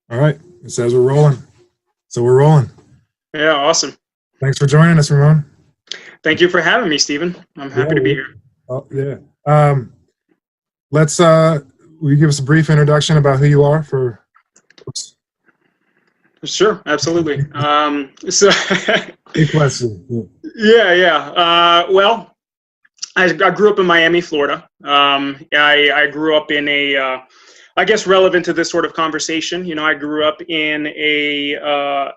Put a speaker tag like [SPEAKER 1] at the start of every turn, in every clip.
[SPEAKER 1] All right. It says we're rolling. So we're rolling.
[SPEAKER 2] Yeah, awesome.
[SPEAKER 1] Thanks for joining us, Ramon.
[SPEAKER 2] Thank you for having me, Stephen. I'm happy to be here.
[SPEAKER 1] Oh, yeah. Let's will you give us a brief introduction about who you are for
[SPEAKER 2] Sure, absolutely. So
[SPEAKER 1] Big question.
[SPEAKER 2] Well, I grew up in Miami, Florida. I grew up in I guess relevant to this sort of conversation. You know, I grew up in a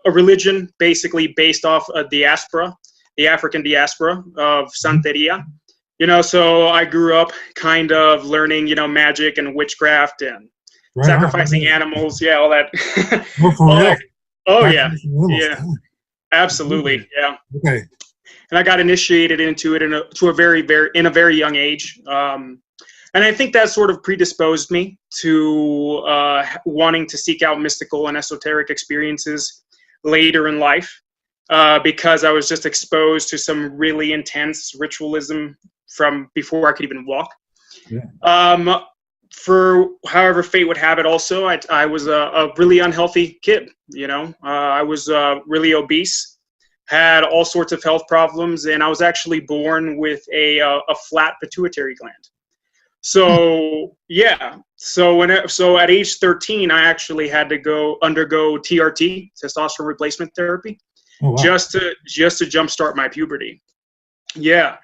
[SPEAKER 2] religion basically based off a diaspora, the African diaspora of Santeria. You know, so I grew up kind of learning, you know, magic and witchcraft and sacrificing animals. Yeah, all that.
[SPEAKER 1] Oh, for
[SPEAKER 2] all
[SPEAKER 1] real?
[SPEAKER 2] that. Oh, yeah.
[SPEAKER 1] Animals.
[SPEAKER 2] Yeah, absolutely. Yeah.
[SPEAKER 1] Okay.
[SPEAKER 2] And I got initiated into it in a very young age. And I think that sort of predisposed me to wanting to seek out mystical and esoteric experiences later in life, because I was just exposed to some really intense ritualism from before I could even walk.
[SPEAKER 1] Yeah.
[SPEAKER 2] For however fate would have it, also, I was a really unhealthy kid. You know, I was really obese, had all sorts of health problems, and I was actually born with a flat pituitary gland. So yeah, so at age 13, I actually had to undergo TRT, testosterone replacement therapy,
[SPEAKER 1] Oh, wow.
[SPEAKER 2] just to jumpstart my puberty. Yeah.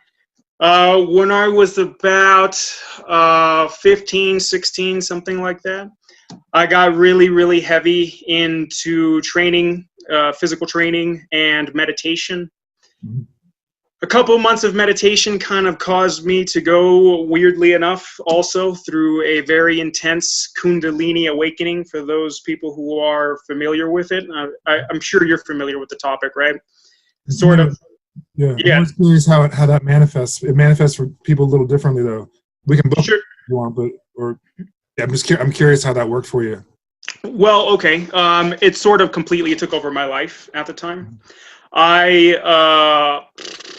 [SPEAKER 2] When I was about 15, 16, something like that, I got really, really heavy into training, physical training and meditation.
[SPEAKER 1] Mm-hmm.
[SPEAKER 2] A couple of months of meditation kind of caused me to go, weirdly enough, also through a very intense Kundalini Awakening. For those people who are familiar with it, I'm sure you're familiar with the topic, right? Sort of.
[SPEAKER 1] Yeah. I'm curious how that manifests. It manifests for people a little differently, though. We can both,
[SPEAKER 2] sure.
[SPEAKER 1] If you want, I'm curious how that worked for you.
[SPEAKER 2] Well, okay. It sort of completely took over my life at the time.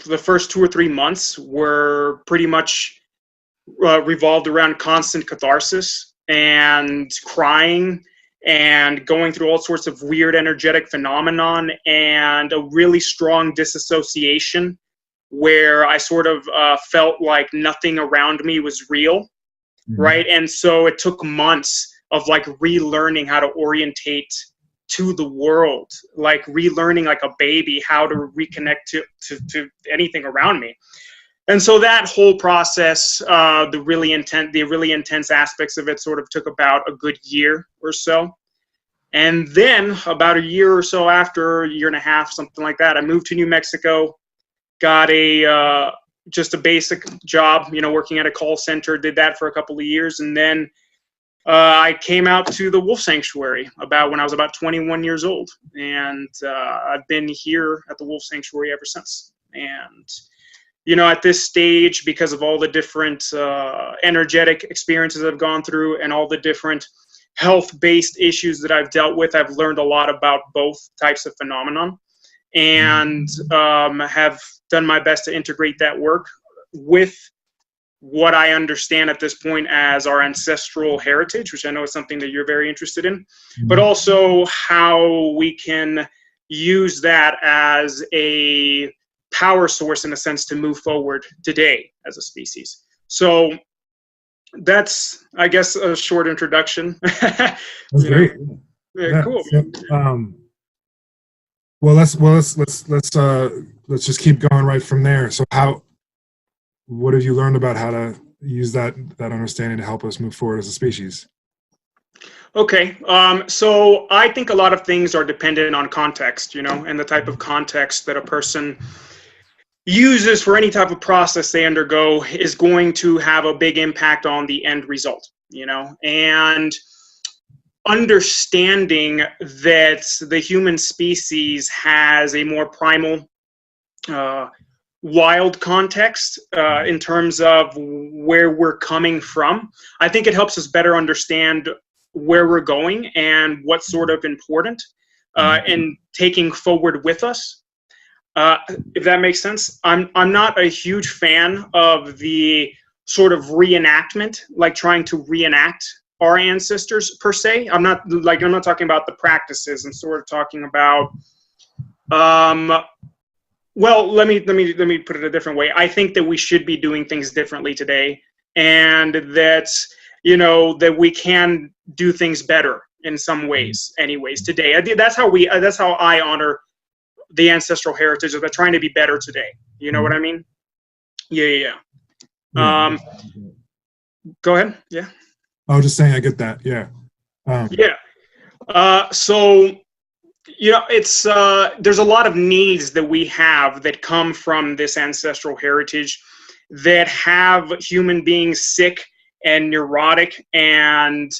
[SPEAKER 2] The first 2 or 3 months were pretty much revolved around constant catharsis and crying and going through all sorts of weird energetic phenomenon and a really strong disassociation where I sort of felt like nothing around me was real, right? And so it took months of like relearning how to orientate to the world, like relearning like a baby how to reconnect to anything around me. And so that whole process, the really intense aspects of it sort of took about a good year or so. And then about a year or so after, a year and a half, something like that, I moved to New Mexico, got just a basic job, you know, working at a call center, did that for a couple of years. And then I came out to the Wolf Sanctuary when I was about 21 years old. And I've been here at the Wolf Sanctuary ever since. And, you know, at this stage, because of all the different energetic experiences I've gone through and all the different health-based issues that I've dealt with, I've learned a lot about both types of phenomenon and have done my best to integrate that work with what I understand at this point as our ancestral heritage, which I know is something that you're very interested in, but also how we can use that as a power source, in a sense, to move forward today as a species. So that's, I guess, a short introduction.
[SPEAKER 1] That's great.
[SPEAKER 2] Yeah, cool.
[SPEAKER 1] So, let's just keep going right from there. So what have you learned about how to use that understanding to help us move forward as a species?
[SPEAKER 2] Okay, so I think a lot of things are dependent on context, you know, and the type of context that a person uses for any type of process they undergo is going to have a big impact on the end result, you know, and understanding that the human species has a more primal, wild context in terms of where we're coming from. I think it helps us better understand where we're going and what's sort of important and taking forward with us. If that makes sense. I'm not a huge fan of the sort of reenactment, like trying to reenact our ancestors per se. I'm not talking about the practices. I'm sort of talking about, well, let me put it a different way. I think that we should be doing things differently today, and that, you know, that we can do things better in some ways anyways today. That's how I honor the ancestral heritage of trying to be better today. You know what I mean? Yeah. Go ahead. Yeah.
[SPEAKER 1] I was just saying, I get that. Yeah.
[SPEAKER 2] So, you know, it's there's a lot of needs that we have that come from this ancestral heritage that have human beings sick and neurotic and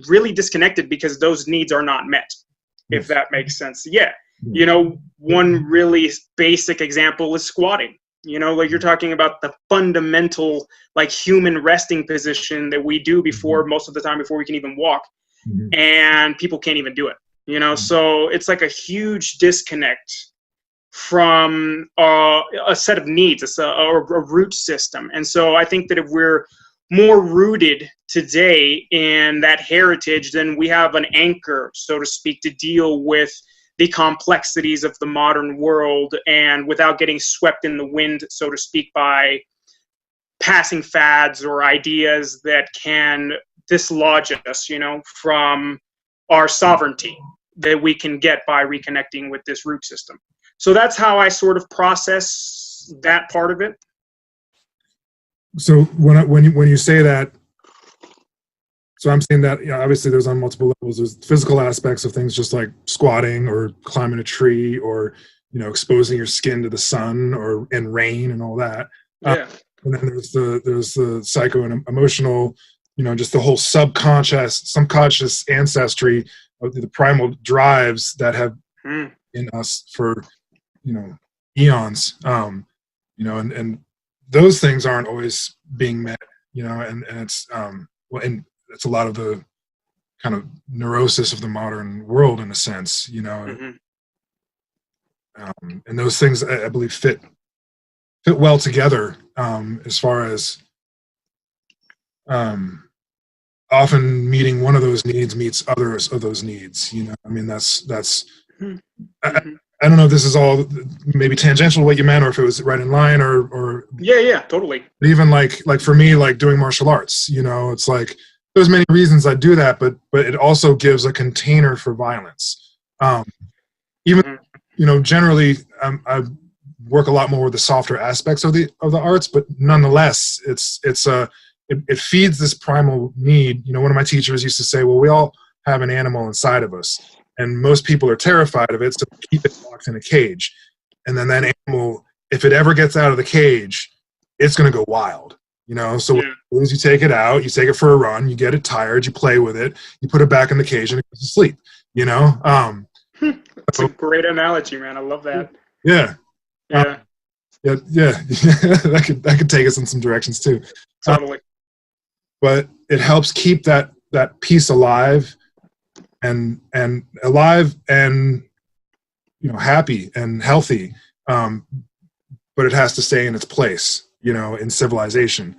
[SPEAKER 2] really disconnected because those needs are not met, if that makes sense. Yeah. You know, one really basic example is squatting. You know, like you're talking about the fundamental, like, human resting position that we do most of the time before we can even walk, and people can't even do it. You know, so it's like a huge disconnect from a set of needs, a root system. And so I think that if we're more rooted today in that heritage, then we have an anchor, so to speak, to deal with the complexities of the modern world, and without getting swept in the wind, so to speak, by passing fads or ideas that can dislodge us, you know, from our sovereignty that we can get by reconnecting with this root system. So that's how I sort of process that part of it.
[SPEAKER 1] So when you say that, so I'm saying that, yeah, obviously there's on multiple levels. There's physical aspects of things, just like squatting or climbing a tree, or, you know, exposing your skin to the sun or and rain and all that.
[SPEAKER 2] Yeah.
[SPEAKER 1] And then there's the psycho and emotional, you know, just the whole subconscious ancestry of the primal drives that have in us for, you know, eons. You know, and those things aren't always being met, you know, and it's and it's a lot of the kind of neurosis of the modern world, in a sense, you know. And those things, I believe, fit well together, as far as often meeting one of those needs meets others of those needs, you know. I mean, that's I don't know if this is all maybe tangential to what you meant, or if it was right in line, or
[SPEAKER 2] yeah, totally.
[SPEAKER 1] Even like for me, like doing martial arts, you know, it's like there's many reasons I do that, but it also gives a container for violence. Even you know, generally, I work a lot more with the softer aspects of the arts, but nonetheless, it feeds this primal need. You know, one of my teachers used to say, well, we all have an animal inside of us, and most people are terrified of it, so keep it locked in a cage. And then that animal, if it ever gets out of the cage, it's going to go wild, you know. So as you take it out, you take it for a run, you get it tired, you play with it, you put it back in the cage, and it goes to sleep, you know.
[SPEAKER 2] That's a great analogy, man. I love that.
[SPEAKER 1] Yeah.
[SPEAKER 2] Yeah.
[SPEAKER 1] That could take us in some directions too.
[SPEAKER 2] Totally.
[SPEAKER 1] But it helps keep that piece alive, and alive, and, you know, happy and healthy. But it has to stay in its place, you know, in civilization.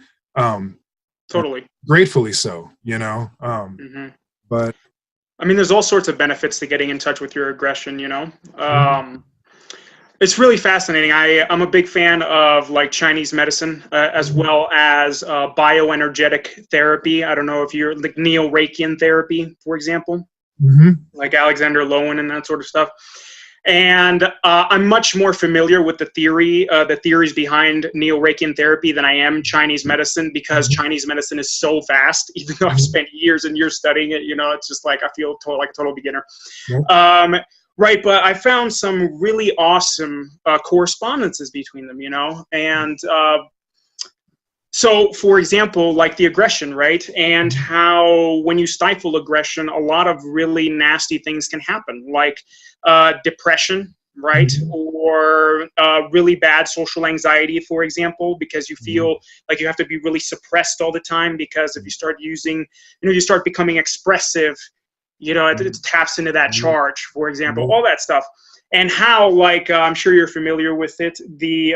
[SPEAKER 2] Totally.
[SPEAKER 1] Gratefully so, you know. But
[SPEAKER 2] I mean, there's all sorts of benefits to getting in touch with your aggression, you know. It's really fascinating. I'm a big fan of, like, Chinese medicine, as well as bioenergetic therapy. I don't know if you're like Neo-Reikian therapy, for example, like Alexander Lowen and that sort of stuff. And I'm much more familiar with the theories behind Neo-Reikian therapy than I am Chinese medicine, because Chinese medicine is so vast. Even though I've spent years and years studying it, you know, it's just like I feel like a total beginner. Right, but I found some really awesome correspondences between them, you know. And so, for example, like the aggression, right? And how when you stifle aggression, a lot of really nasty things can happen, like depression, right? Or really bad social anxiety, for example, because you feel like you have to be really suppressed all the time, because if you start using, you know, you start becoming expressive, you know, it taps into that charge, for example, all that stuff. And how, like, I'm sure you're familiar with it, the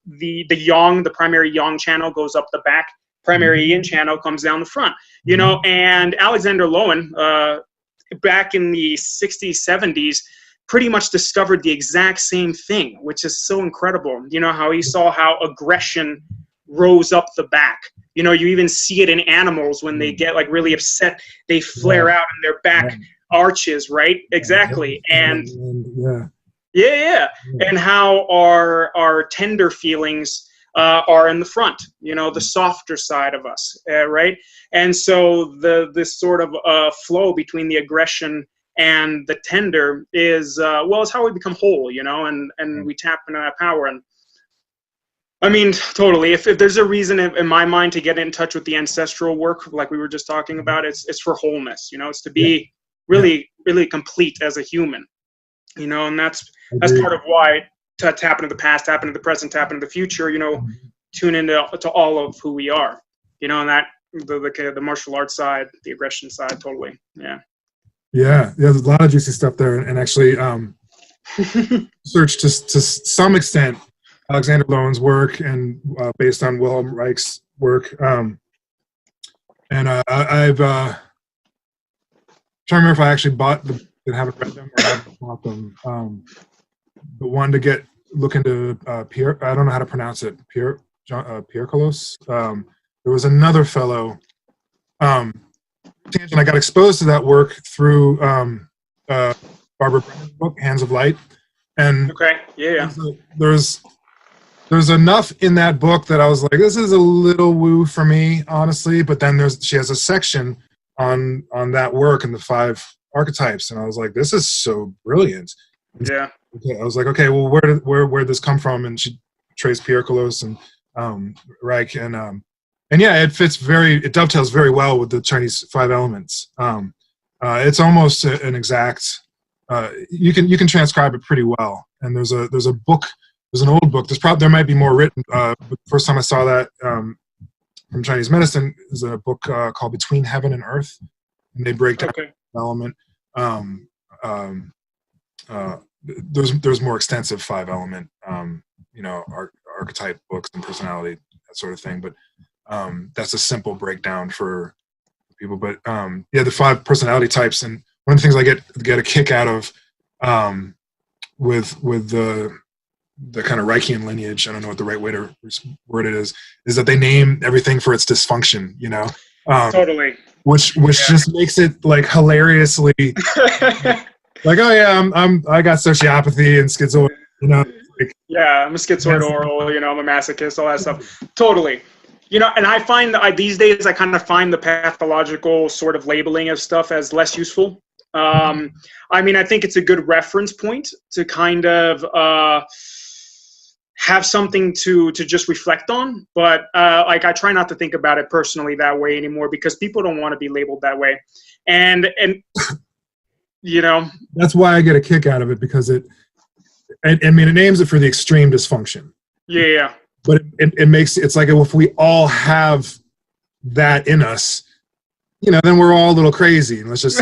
[SPEAKER 2] yang, the primary yang channel goes up the back primary yin channel comes down the front, you know. And Alexander Lowen, back in the 60s, 70s, pretty much discovered the exact same thing, which is so incredible. You know, how he saw how aggression rose up the back. You know, you even see it in animals when they get like really upset, they flare out and their back arches, right? Exactly. And and how our tender feelings are in the front, you know, the softer side of us, right? And so this sort of flow between the aggression and the tender is is how we become whole, you know, and we tap into that power. And I mean, totally. If there's a reason in my mind to get in touch with the ancestral work, like we were just talking about, it's for wholeness, you know. It's to be really complete as a human, you know. And that's part of why to tap into the past, tap into the present, tap into the future, you know, tune into all of who we are, you know. And that the martial arts side, the aggression side, totally.
[SPEAKER 1] Yeah, there's a lot of juicy stuff there, and actually, research to some extent Alexander Lowen's work, and based on Wilhelm Reich's work, and I've trying to remember if I actually bought and haven't read them or haven't bought them. But one to look into Pierre. I don't know how to pronounce it. Pierre Carlos. There was another fellow. I got exposed to that work through Barbara Brennan's book, Hands of Light, and there's enough in that book that I was like, this is a little woo for me, honestly. But then she has a section on that work and the 5 archetypes, and I was like, this is so brilliant. I was like, okay, well, where did this come from? And she traced Pierre Carlos and Reich, and yeah, it dovetails very well with the Chinese 5 elements. It's almost an exact. You can transcribe it pretty well. And there's a book. There's an old book. There might be more written. But the first time I saw that from Chinese medicine is a book called Between Heaven and Earth, and they break down the element. There's more extensive 5 element, you know, archetype books and personality, that sort of thing. But that's a simple breakdown for people. But the 5 personality types, and one of the things I get a kick out of with the kind of Reichian lineage, I don't know what the right way to word it is that they name everything for its dysfunction, you know.
[SPEAKER 2] Totally.
[SPEAKER 1] Which just makes it like hilariously like, oh yeah, I got sociopathy and schizoid, you know. Like,
[SPEAKER 2] I'm a schizoid, you know, I'm a masochist, all that stuff. Totally. You know, and I find that these days I kind of find the pathological sort of labeling of stuff as less useful. I mean, I think it's a good reference point to kind of have something to just reflect on. But like, I try not to think about it personally that way anymore, because people don't want to be labeled that way. And you know,
[SPEAKER 1] that's why I get a kick out of it, because it names it for the extreme dysfunction.
[SPEAKER 2] Yeah.
[SPEAKER 1] But it's like, if we all have that in us, you know, then we're all a little crazy. And let's just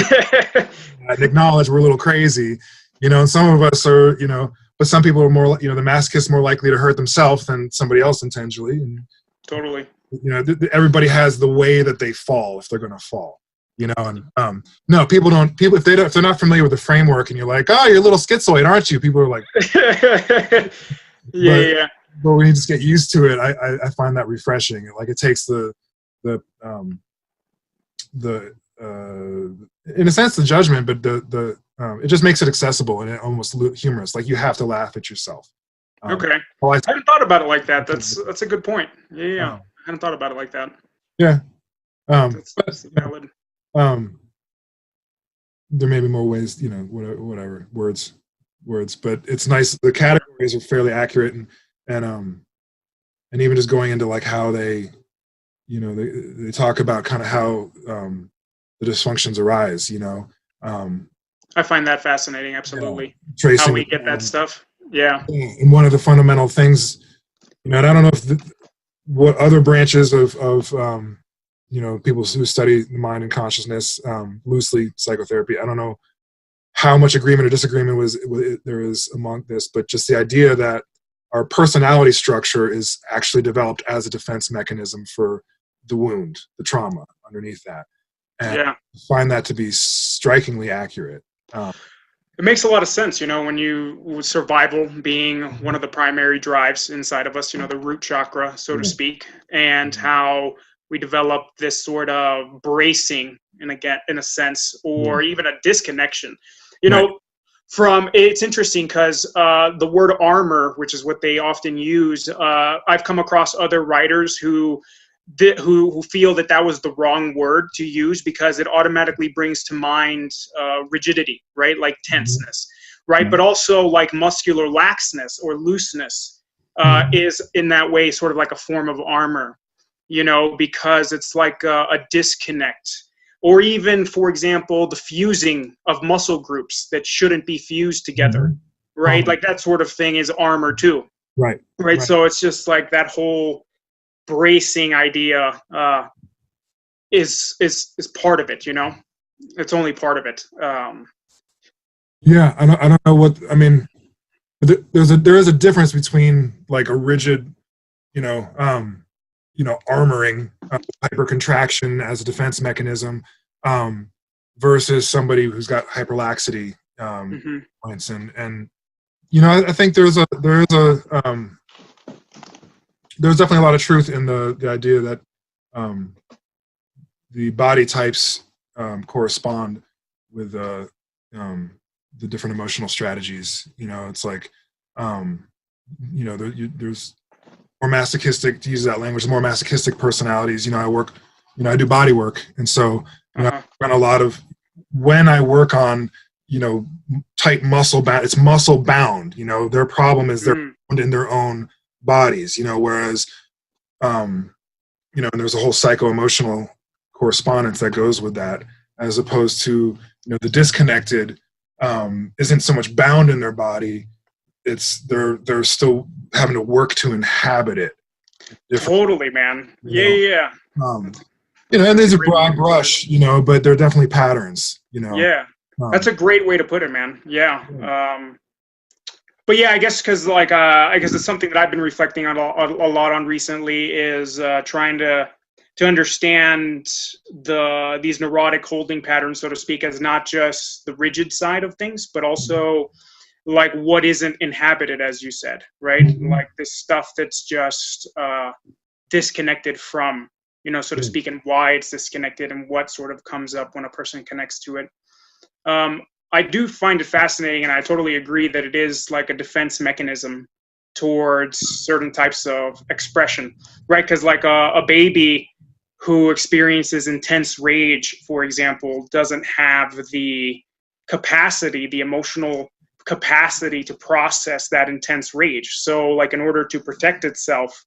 [SPEAKER 1] acknowledge we're a little crazy, you know. And some of us are, you know, but some people are more, you know, the masochist more likely to hurt themselves than somebody else intentionally. And,
[SPEAKER 2] totally.
[SPEAKER 1] You know, everybody has the way that they fall if they're going to fall, you know. And no, people if they're not familiar with the framework, and you're like, oh, you're a little schizoid, aren't you? People are like,
[SPEAKER 2] yeah.
[SPEAKER 1] But when you just get used to it, I find that refreshing. Like, it takes the in a sense the judgment, but it just makes it accessible and almost humorous. Like, you have to laugh at yourself.
[SPEAKER 2] I hadn't thought about it like that. That's a good point. I hadn't thought about it like that.
[SPEAKER 1] Yeah.
[SPEAKER 2] That's valid.
[SPEAKER 1] There may be more ways, you know, whatever words, but it's nice. The categories are fairly accurate, and even just going into like how they, you know, they talk about kind of how the dysfunctions arise, you know.
[SPEAKER 2] I find that fascinating. Absolutely.
[SPEAKER 1] Tracing
[SPEAKER 2] how we get that stuff. Yeah.
[SPEAKER 1] And one of the fundamental things, you know, and I don't know if what other branches of you know, people who study the mind and consciousness, loosely psychotherapy, I don't know how much agreement or disagreement there is among this, but just the idea that our personality structure is actually developed as a defense mechanism for the wound, the trauma underneath that. And
[SPEAKER 2] Yeah.
[SPEAKER 1] I find that to be strikingly accurate.
[SPEAKER 2] It makes a lot of sense, with survival being one of the primary drives inside of us, the root chakra, so to speak, and how we develop this sort of bracing in a sense, or even a disconnection. It's interesting because the word armor, which is what they often use, I've come across other writers who feel that was the wrong word to use because it automatically brings to mind rigidity, right? Like tenseness, right? But also like muscular laxness or looseness is in that way sort of like a form of armor, because it's like a disconnect. Or even, for example, the fusing of muscle groups that shouldn't be fused together, right? Like that sort of thing is armor too.
[SPEAKER 1] Right.
[SPEAKER 2] So it's just like that whole bracing idea is part of it. It's only part of it.
[SPEAKER 1] Yeah, I don't know what I mean. There is a difference between like a rigid, armoring, hypercontraction as a defense mechanism, versus somebody who's got hyperlaxity points, and I think there's definitely a lot of truth in the idea that the body types correspond with the different emotional strategies. It's like there's more masochistic, to use that language, more masochistic personalities. I do body work, and so I've done a lot of, when I work on tight muscle bound, it's muscle bound. Their problem is they're bound in their own bodies. Whereas and there's a whole psycho-emotional correspondence that goes with that, as opposed to the disconnected isn't so much bound in their body. It's they're still having to work to inhabit it.
[SPEAKER 2] Totally, man. Yeah.
[SPEAKER 1] And there's a broad brush, but there are definitely patterns.
[SPEAKER 2] Yeah, that's a great way to put it, man. Yeah. But yeah, I guess because I guess it's something that I've been reflecting on a lot on recently is trying to understand these neurotic holding patterns, so to speak, as not just the rigid side of things, but also like what isn't inhabited, as you said, right? Like this stuff that's just disconnected from, so to speak, and why it's disconnected and what sort of comes up when a person connects to it. I do find it fascinating, and I totally agree that it is like a defense mechanism towards certain types of expression, right? Because like a baby who experiences intense rage, for example, doesn't have the capacity, the emotional capacity to process that intense rage. So like in order to protect itself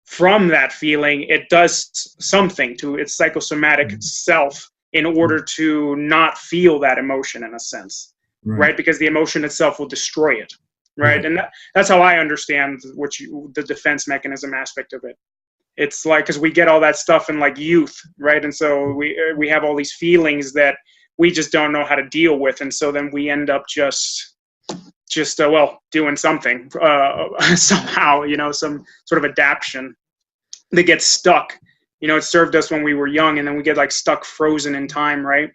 [SPEAKER 2] from that feeling, it does something to its psychosomatic self in order to not feel that emotion, in a sense, right? Because the emotion itself will destroy it, right? And that's how I understand the defense mechanism aspect of it. It's like, because we get all that stuff in like youth, right? And so we have all these feelings that we just don't know how to deal with, and so then we end up just doing something somehow, some sort of adaptation that gets stuck. It served us when we were young, and then we get like stuck, frozen in time, right?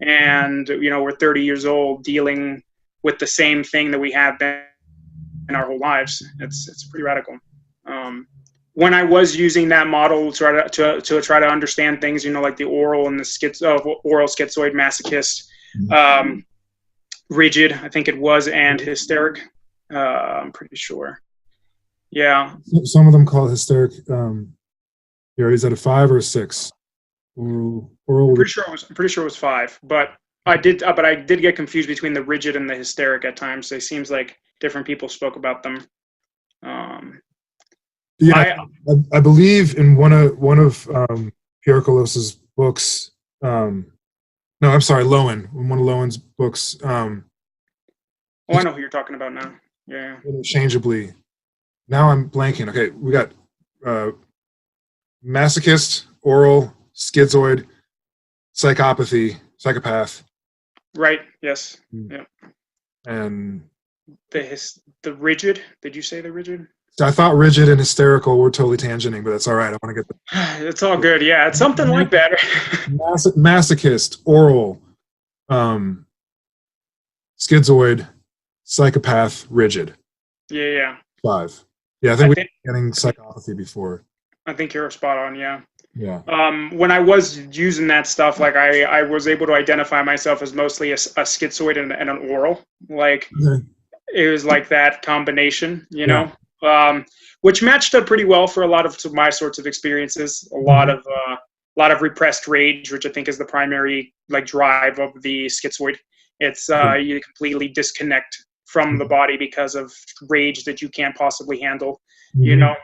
[SPEAKER 2] And we're 30 years old dealing with the same thing that we have been in our whole lives. It's pretty radical. When I was using that model to try to understand things, like the oral and the oral schizoid masochist, rigid, I think it was, and hysteric. I'm pretty sure. Yeah.
[SPEAKER 1] Some of them call it hysteric. Is that a 5 or a 6? Oral.
[SPEAKER 2] I'm pretty sure it was 5, but I did get confused between the rigid and the hysteric at times. It seems like different people spoke about them.
[SPEAKER 1] I believe in one of Pierre Colos's books. No, I'm sorry, Lowen. In one of Lowen's books.
[SPEAKER 2] I know who you're talking about now. Yeah.
[SPEAKER 1] Interchangeably. Now I'm blanking. Okay, we got masochist, oral, schizoid, psychopathy, psychopath.
[SPEAKER 2] Right. Yes. Yeah.
[SPEAKER 1] And
[SPEAKER 2] the rigid. Did you say the rigid?
[SPEAKER 1] I thought rigid and hysterical were totally tangenting, but that's all right. I want to get
[SPEAKER 2] It's all good. Yeah, it's something like that.
[SPEAKER 1] masochist, oral, schizoid, psychopath, rigid.
[SPEAKER 2] Yeah.
[SPEAKER 1] 5. Yeah, I think we were getting psychopathy before.
[SPEAKER 2] I think you're spot on. Yeah.
[SPEAKER 1] Yeah.
[SPEAKER 2] When I was using that stuff, like I was able to identify myself as mostly a schizoid and an oral. Like it was like that combination, you know, which matched up pretty well for a lot of my sorts of experiences. A lot of repressed rage, which I think is the primary like drive of the schizoid. It's you completely disconnect from the body because of rage that you can't possibly handle, you know.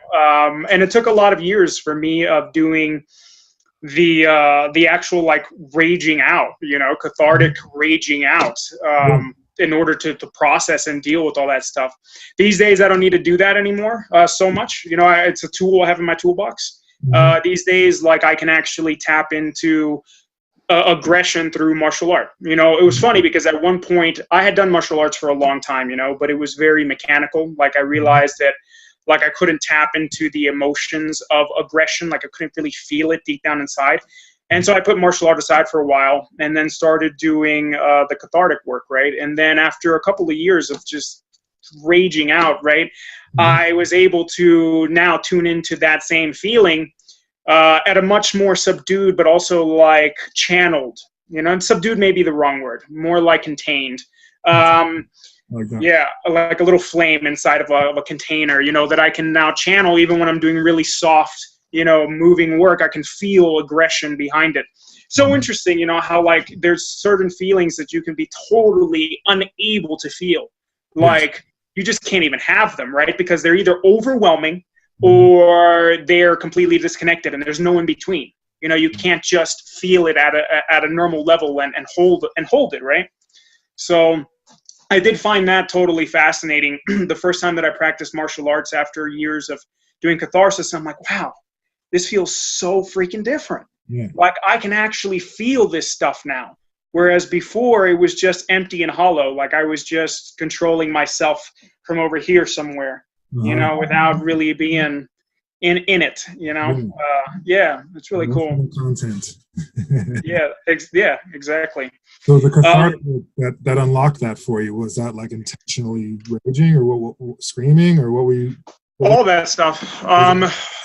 [SPEAKER 2] And it took a lot of years for me of doing the actual like raging out, you know, cathartic raging out, in order to process and deal with all that stuff. These days, I don't need to do that anymore so much. You know, it's a tool I have in my toolbox. These days, like I can actually tap into aggression through martial art. You know, it was funny because at one point I had done martial arts for a long time, you know, but it was very mechanical. Like I realized that like I couldn't tap into the emotions of aggression. Like I couldn't really feel it deep down inside. And so I put martial art aside for a while and then started doing the cathartic work, right? And then after a couple of years of just raging out, right, I was able to now tune into that same feeling at a much more subdued, but also like channeled, you know, and subdued may be the wrong word, more like contained. Yeah, like a little flame inside of a container, you know, that I can now channel even when I'm doing really soft, you know, moving work. I can feel aggression behind it. So interesting, you know, how like there's certain feelings that you can be totally unable to feel. Like you just can't even have them, right? Because they're either overwhelming or they're completely disconnected and there's no in between. You know, you can't just feel it at a normal level and hold it, right? So I did find that totally fascinating. The first time that I practiced martial arts after years of doing catharsis, I'm like, wow, this feels so freaking different. Like I can actually feel this stuff now. Whereas before it was just empty and hollow. Like I was just controlling myself from over here somewhere, you know, without really being in it, you know. Yeah, it's really cool.
[SPEAKER 1] Content.
[SPEAKER 2] yeah, exactly.
[SPEAKER 1] So the cathartic that unlocked that for you, was that like intentionally raging or what screaming or what were you?
[SPEAKER 2] All that stuff.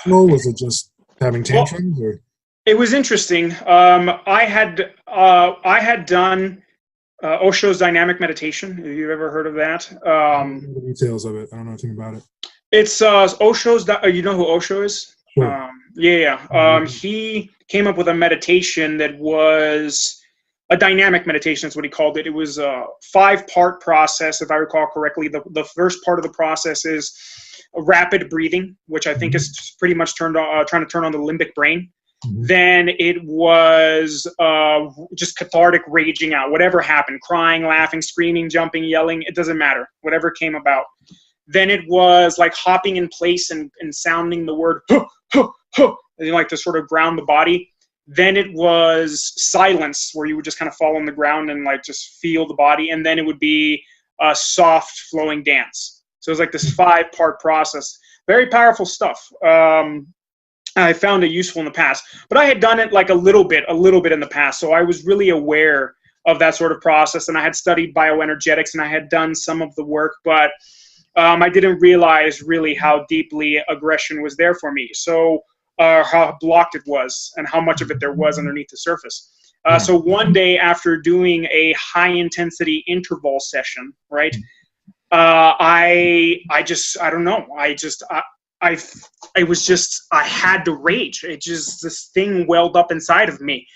[SPEAKER 1] Was it just having tantrums or?
[SPEAKER 2] It was interesting. I had done Osho's dynamic meditation. Have you ever heard of that?
[SPEAKER 1] I don't know the details of it. I don't know anything about it.
[SPEAKER 2] It's Osho's. You know who Osho is?
[SPEAKER 1] Sure.
[SPEAKER 2] He came up with a meditation that was a dynamic meditation. That's what he called it. It was a 5-part process, if I recall correctly. The first part of the process is rapid breathing, which I think is pretty much trying to turn on the limbic brain. Then it was just cathartic raging out, whatever happened, crying, laughing, screaming, jumping, yelling, it doesn't matter, whatever came about. Then it was like hopping in place and sounding the word, huh, huh, huh, and like to sort of ground the body. Then it was silence, where you would just kind of fall on the ground and like just feel the body. And then it would be a soft flowing dance. So it was like this 5-part process. Very powerful stuff. I found it useful in the past, but I had done it like a little bit in the past. So I was really aware of that sort of process, and I had studied bioenergetics and I had done some of the work, but I didn't realize really how deeply aggression was there for me. So how blocked it was and how much of it there was underneath the surface. So one day after doing a high intensity interval session, right, I don't know. I had to rage. It just, this thing welled up inside of me.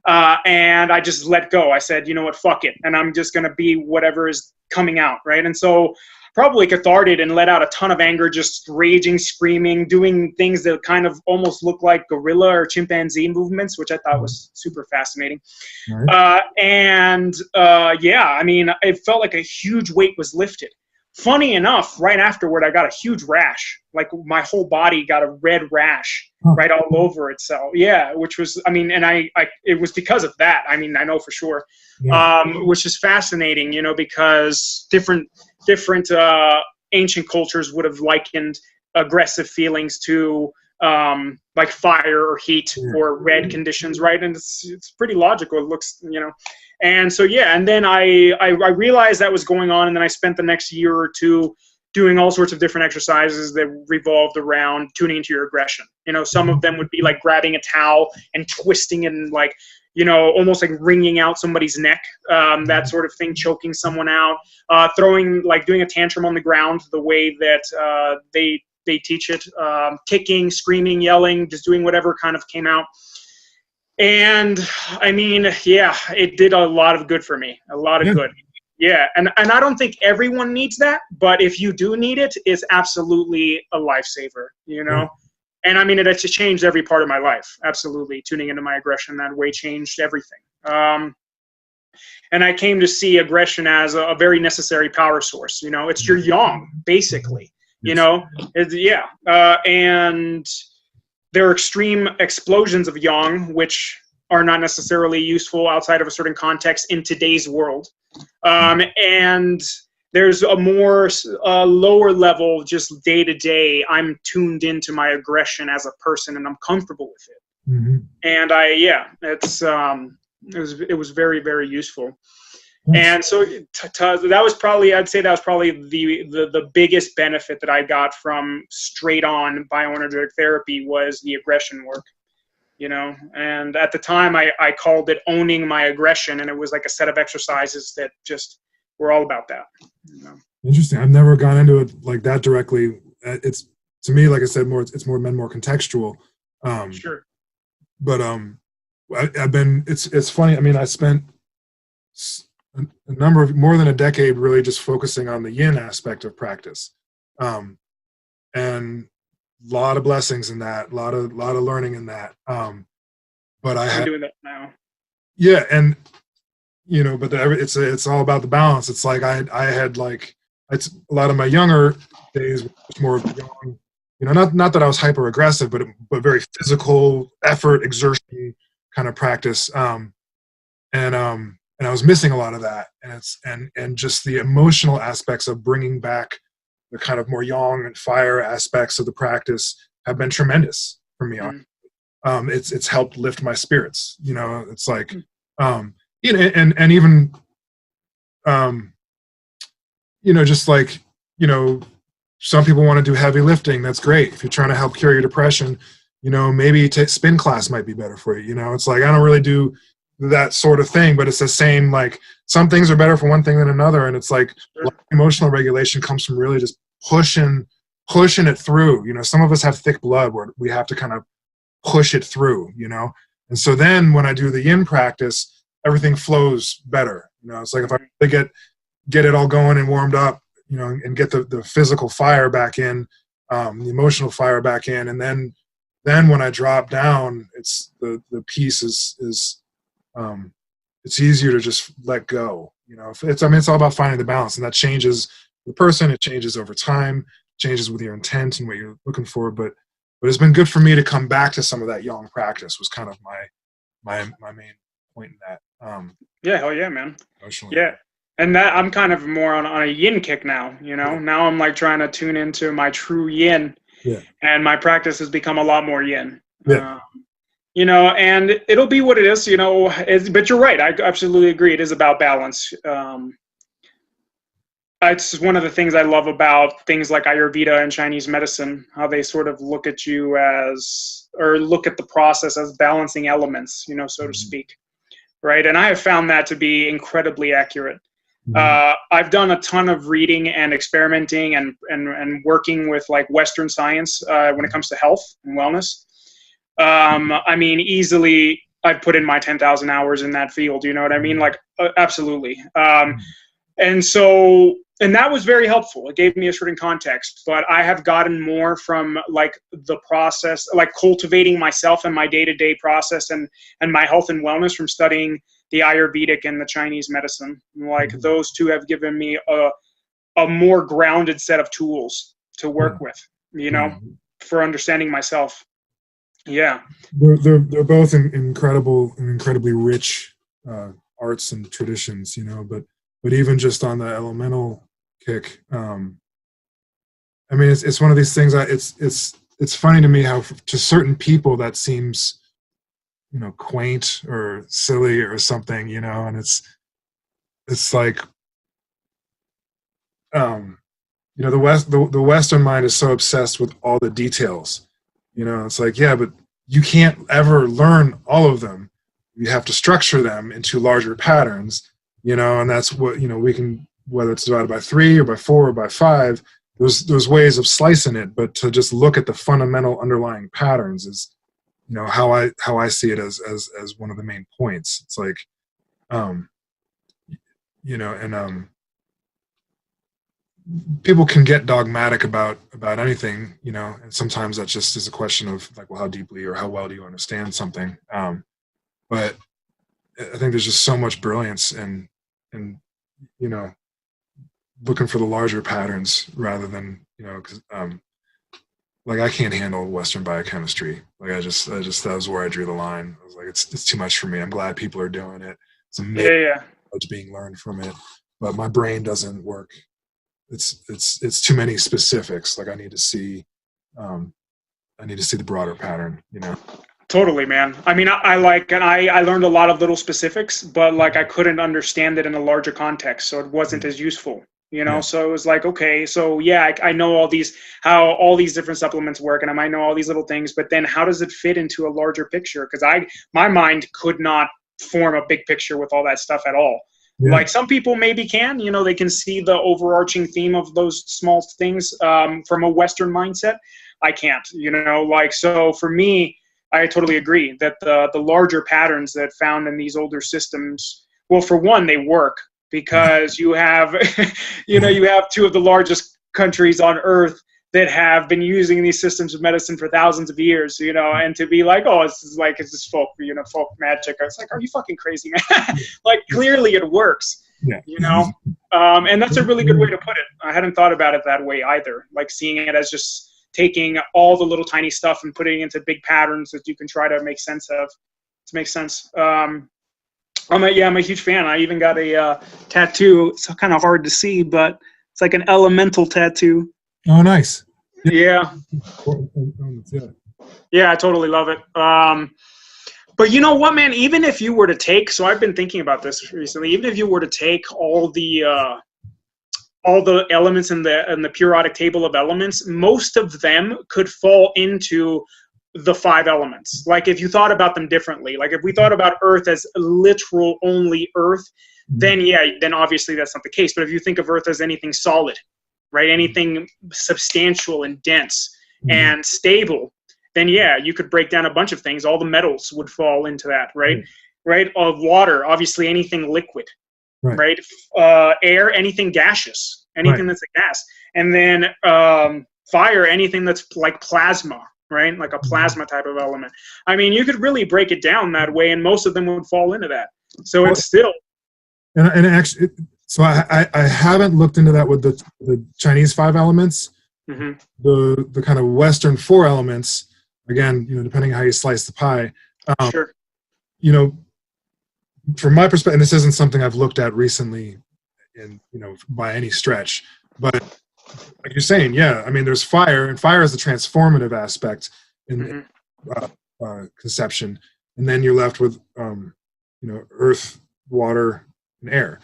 [SPEAKER 2] And I just let go. I said, you know what, fuck it. And I'm just going to be whatever is coming out. Right. And so probably cathartic and let out a ton of anger, just raging, screaming, doing things that kind of almost look like gorilla or chimpanzee movements, which I thought was super fascinating.
[SPEAKER 1] Right.
[SPEAKER 2] I mean, it felt like a huge weight was lifted. Funny enough, right afterward, I got a huge rash. Like my whole body got a red rash right all over itself. Yeah, which was, I mean, and it was because of that. I mean, I know for sure, which is fascinating, you know, because different ancient cultures would have likened aggressive feelings to like fire or heat or red conditions, right? And it's pretty logical. It looks, and so yeah. And then I realized that was going on, and then I spent the next year or two doing all sorts of different exercises that revolved around tuning into your aggression. Some of them would be like grabbing a towel and twisting it and like, almost like wringing out somebody's neck, that sort of thing, choking someone out, doing a tantrum on the ground the way that they teach it, kicking, screaming, yelling, just doing whatever kind of came out. And I mean, yeah, it did a lot of good for me, a lot of good. Yeah, and I don't think everyone needs that, but if you do need it, it's absolutely a lifesaver, And I mean, it has changed every part of my life, absolutely. Tuning into my aggression that way changed everything. And I came to see aggression as a very necessary power source. It's your yang, basically. And there are extreme explosions of yang, which are not necessarily useful outside of a certain context in today's world. And there's a more lower level, just day to day, I'm tuned into my aggression as a person and I'm comfortable with it. Mm-hmm. And it was very, very useful. And so that was probably, I'd say that was probably the biggest benefit that I got from straight on bioenergetic therapy was the aggression work. And at the time I called it owning my aggression, and it was like a set of exercises that just were all about that.
[SPEAKER 1] Interesting. I've never gone into it like that directly. It's, to me, like I said, it's more contextual.
[SPEAKER 2] Sure.
[SPEAKER 1] But I've been, it's funny. I mean, I spent more than a decade really just focusing on the yin aspect of practice. And a lot of blessings in that, a lot of learning in that. But I'm
[SPEAKER 2] doing that now.
[SPEAKER 1] Yeah. And, but it's all about the balance. It's like I had like, it's a lot of my younger days was more young, not that I was hyper aggressive, but very physical effort, exertion kind of practice. And I was missing a lot of that. And just the emotional aspects of bringing back the kind of more yang and fire aspects of the practice have been tremendous for me. Mm-hmm. It's helped lift my spirits. It's like, and even, just like, some people want to do heavy lifting. That's great. If you're trying to help cure your depression, maybe spin class might be better for you. It's like, I don't really do that sort of thing, but it's the same, like some things are better for one thing than another. And it's like emotional regulation comes from really just pushing it through. Some of us have thick blood where we have to kind of push it through, and so then when I do the yin practice, everything flows better. It's like if I really get it all going and warmed up, and get the physical fire back in, the emotional fire back in, and then when I drop down, it's the piece is it's easier to just let go. It's all about finding the balance, and that changes the person. It changes over time, changes with your intent and what you're looking for. But it's been good for me to come back to some of that yang practice. Was kind of my main point in that.
[SPEAKER 2] Hell yeah, man. Yeah. And that I'm kind of more on a yin kick now, Now I'm like trying to tune into my true yin. Yeah. And my practice has become a lot more yin. Yeah. And it'll be what it is, but you're right. I absolutely agree. It is about balance. It's one of the things I love about things like Ayurveda and Chinese medicine, how they sort of look at you look at the process as balancing elements, so to speak. Right. And I have found that to be incredibly accurate. I've done a ton of reading and experimenting and working with like Western science when it comes to health and wellness. I mean, easily I've put in my 10,000 hours in that field. You know what I mean? Like, absolutely. And that was very helpful. It gave me a certain context, but I have gotten more from like the process, like cultivating myself and my day-to-day process and my health and wellness from studying the Ayurvedic and the Chinese medicine. Like those two have given me a more grounded set of tools to work with, for understanding myself. Yeah.
[SPEAKER 1] They're both incredibly rich arts and traditions, but even just on the elemental kick, I mean, it's one of these things. It's funny to me how to certain people that seems, quaint or silly or something, and it's like, the Western mind is so obsessed with all the details. It's like, yeah, but you can't ever learn all of them. You have to structure them into larger patterns, and that's what, we can, whether it's divided by 3 or by 4 or by 5, there's ways of slicing it, but to just look at the fundamental underlying patterns is, how I see it as one of the main points. It's like, people can get dogmatic about anything, and sometimes that just is a question of like, well, how deeply or how well do you understand something? But I think there's just so much brilliance in looking for the larger patterns rather than, because like I can't handle Western biochemistry. Like I just that was where I drew the line. I was like, it's too much for me. I'm glad people are doing it. It's amazing what's being learned from it, but my brain doesn't work. It's too many specifics. Like I need to see the broader pattern,
[SPEAKER 2] Totally, man. I mean, I learned a lot of little specifics, but like I couldn't understand it in a larger context, so it wasn't as useful,
[SPEAKER 1] Yeah.
[SPEAKER 2] So it was like, okay, so yeah, I know how all these different supplements work, and I might know all these little things, but then how does it fit into a larger picture? Because my mind could not form a big picture with all that stuff at all. Yeah. Like some people maybe can, they can see the overarching theme of those small things from a Western mindset. I can't, like, so for me, I totally agree that the larger patterns that found in these older systems, well, for one, they work because you have, you have 2 of the largest countries on earth that have been using these systems of medicine for thousands of years, and to be like, oh, it's just folk, folk magic. It's like, are you fucking crazy, man? Like, clearly it works, and that's a really good way to put it. I hadn't thought about it that way either, like seeing it as just taking all the little tiny stuff and putting it into big patterns that you can try to make sense of. To make sense. I'm a huge fan. I even got a tattoo. It's kind of hard to see, but it's like an elemental tattoo.
[SPEAKER 1] Oh, nice.
[SPEAKER 2] Yeah. Yeah, I totally love it. But you know what, man? Even if you were to take, so I've been thinking about this recently. Even if you were to take all the elements in the periodic table of elements, most of them could fall into the 5 elements. Like if you thought about them differently, like if we thought about Earth as literal only Earth, then obviously that's not the case. But if you think of Earth as anything solid, right, anything substantial and dense and stable, then you could break down a bunch of things. All the metals would fall into that, right? Right? Of water, obviously anything liquid. Right. Air, anything gaseous, anything that's a gas, and then fire, anything that's like plasma, right? Like a plasma type of element. I mean, you could really break it down that way, and most of them would fall into that. So it's still.
[SPEAKER 1] And actually, so I haven't looked into that with the Chinese 5 elements. Mm-hmm. The kind of Western 4 elements. Again, depending on how you slice the pie.
[SPEAKER 2] Sure.
[SPEAKER 1] From my perspective, and this isn't something I've looked at recently by any stretch, but like you're saying, I mean, there's fire, and fire is the transformative aspect in conception, and then you're left with earth, water, and air,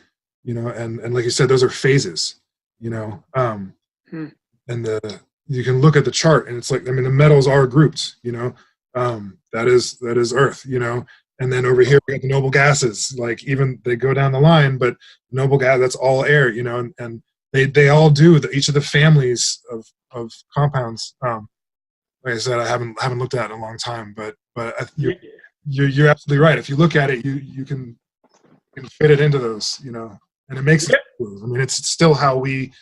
[SPEAKER 1] and like you said, those are phases, and you can look at the chart, and it's like, I mean, the metals are grouped, that is earth, and then over here we got the noble gases, like even they go down the line, but noble gas, that's all air, and they all do, each of the families of compounds. Like I said, I haven't looked at it in a long time, but you're absolutely right. If you look at it, you can fit it into those, and it makes it cool. I mean, it's still how we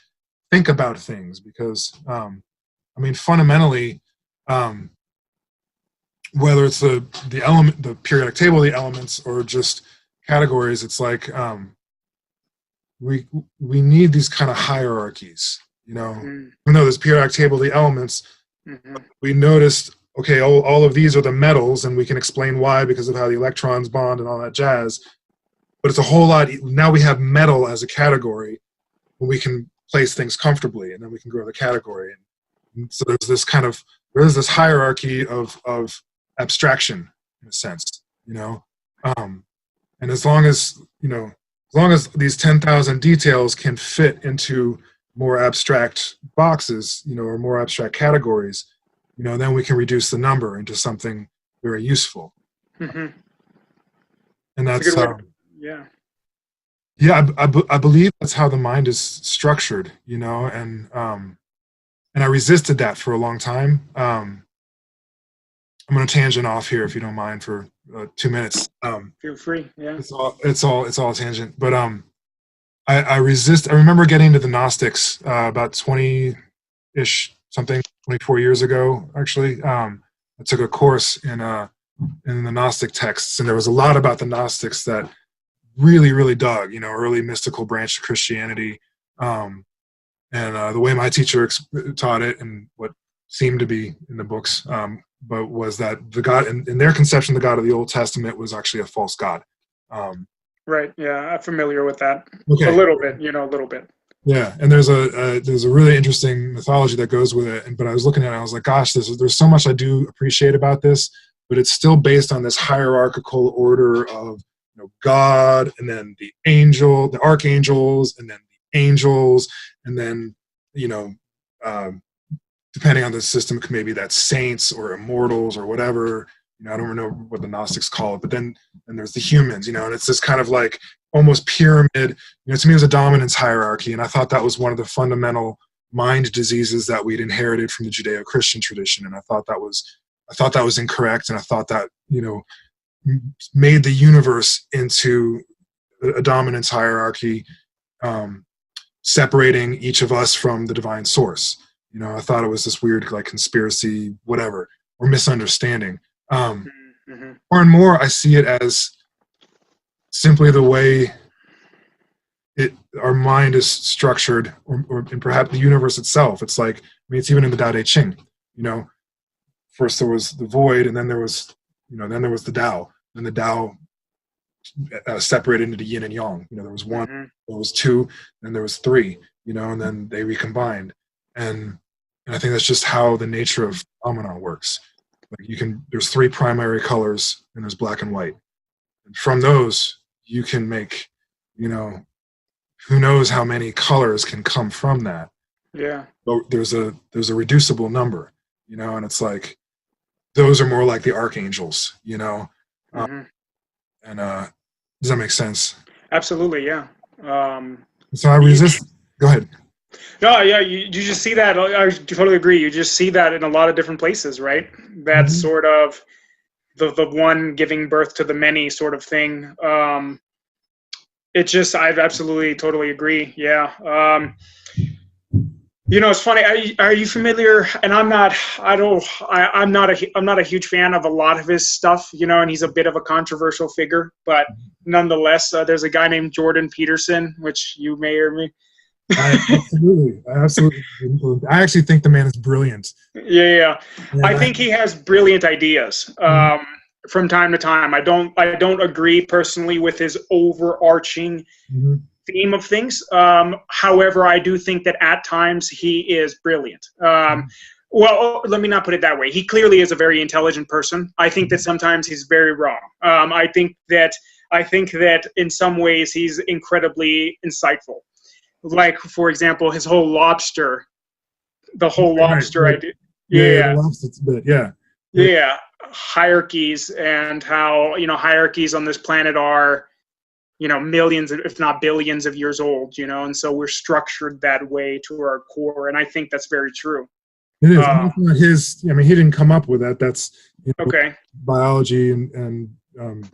[SPEAKER 1] think about things, because I mean, fundamentally, whether it's the element, the periodic table of the elements, or just categories, it's like we need these kind of hierarchies, even though there's periodic table of the elements, we noticed, okay, all of these are the metals, and we can explain why because of how the electrons bond and all that jazz, but it's a whole lot. Now we have metal as a category, and we can place things comfortably, and then we can grow the category. So there's this hierarchy of abstraction in a sense, and as long as these 10,000 details can fit into more abstract boxes, or more abstract categories, then we can reduce the number into something very useful.
[SPEAKER 2] Mm-hmm.
[SPEAKER 1] And that's
[SPEAKER 2] a good way yeah.
[SPEAKER 1] Yeah, I believe that's how the mind is structured, and I resisted that for a long time. I'm going to tangent off here if you don't mind for 2 minutes.
[SPEAKER 2] Feel free. Yeah.
[SPEAKER 1] It's all tangent, but I resist. I remember getting into the Gnostics about 20-ish something, 24 years ago. Actually, I took a course in the Gnostic texts, and there was a lot about the Gnostics that really, really dug. Early mystical branch of Christianity, and the way my teacher taught it, and what seemed to be in the books, but was that the God in their conception, the God of the Old Testament was actually a false God.
[SPEAKER 2] Right. Yeah, I'm familiar with that.
[SPEAKER 1] Okay.
[SPEAKER 2] A little bit. A little bit.
[SPEAKER 1] Yeah, and there's a really interesting mythology that goes with it. But I was looking at it, I was like, gosh, there's so much I do appreciate about this, but it's still based on this hierarchical order of God, and then the archangels, and then the angels, and then depending on the system, maybe that's saints or immortals or whatever. I don't know what the Gnostics call it, but then there's the humans, and it's this kind of like almost pyramid. To me, it was a dominance hierarchy, and I thought that was one of the fundamental mind diseases that we'd inherited from the Judeo-Christian tradition, and I thought that was incorrect, and I thought that made the universe into a dominance hierarchy, separating each of us from the divine source. I thought it was this weird like conspiracy, whatever, or misunderstanding.
[SPEAKER 2] Mm-hmm.
[SPEAKER 1] More and more, I see it as simply the way our mind is structured, and perhaps the universe itself. It's like, it's even in the Tao Te Ching. First there was the void, and then there was the Tao, and the Tao separated into yin and yang. There was one,
[SPEAKER 2] mm-hmm.
[SPEAKER 1] there was two, then there was three. And then they recombined, and I think that's just how the nature of phenomena works. Like there's three primary colors, and there's black and white. And from those, you can make, who knows how many colors can come from that.
[SPEAKER 2] Yeah.
[SPEAKER 1] But there's a reducible number, and it's like, those are more like the archangels,
[SPEAKER 2] Mm-hmm.
[SPEAKER 1] And does that make sense?
[SPEAKER 2] Absolutely, yeah.
[SPEAKER 1] So I resist. Go ahead.
[SPEAKER 2] No, yeah, you just see that. I totally agree. You just see that in a lot of different places, right? That's
[SPEAKER 1] Mm-hmm.
[SPEAKER 2] sort of the one giving birth to the many sort of thing. I absolutely totally agree. Yeah. It's funny. Are you familiar? And I'm not a huge fan of a lot of his stuff, and he's a bit of a controversial figure, but nonetheless, there's a guy named Jordan Peterson, which you may or may.
[SPEAKER 1] Absolutely. I actually think the man is brilliant.
[SPEAKER 2] Yeah. I think he has brilliant ideas. From time to time, I don't agree personally with his overarching theme of things. However, I do think that at times he is brilliant. Well, let me not put it that way. He clearly is a very intelligent person. I think that sometimes he's very wrong. I think that in some ways he's incredibly insightful. Like, for example, his whole lobster idea.
[SPEAKER 1] Yeah. The lobster bit, yeah.
[SPEAKER 2] Yeah. Hierarchies, and how, hierarchies on this planet are, millions, if not billions of years old, and so we're structured that way to our core. And I think that's very true.
[SPEAKER 1] It is. He didn't come up with that. That's,
[SPEAKER 2] okay.
[SPEAKER 1] Biology and and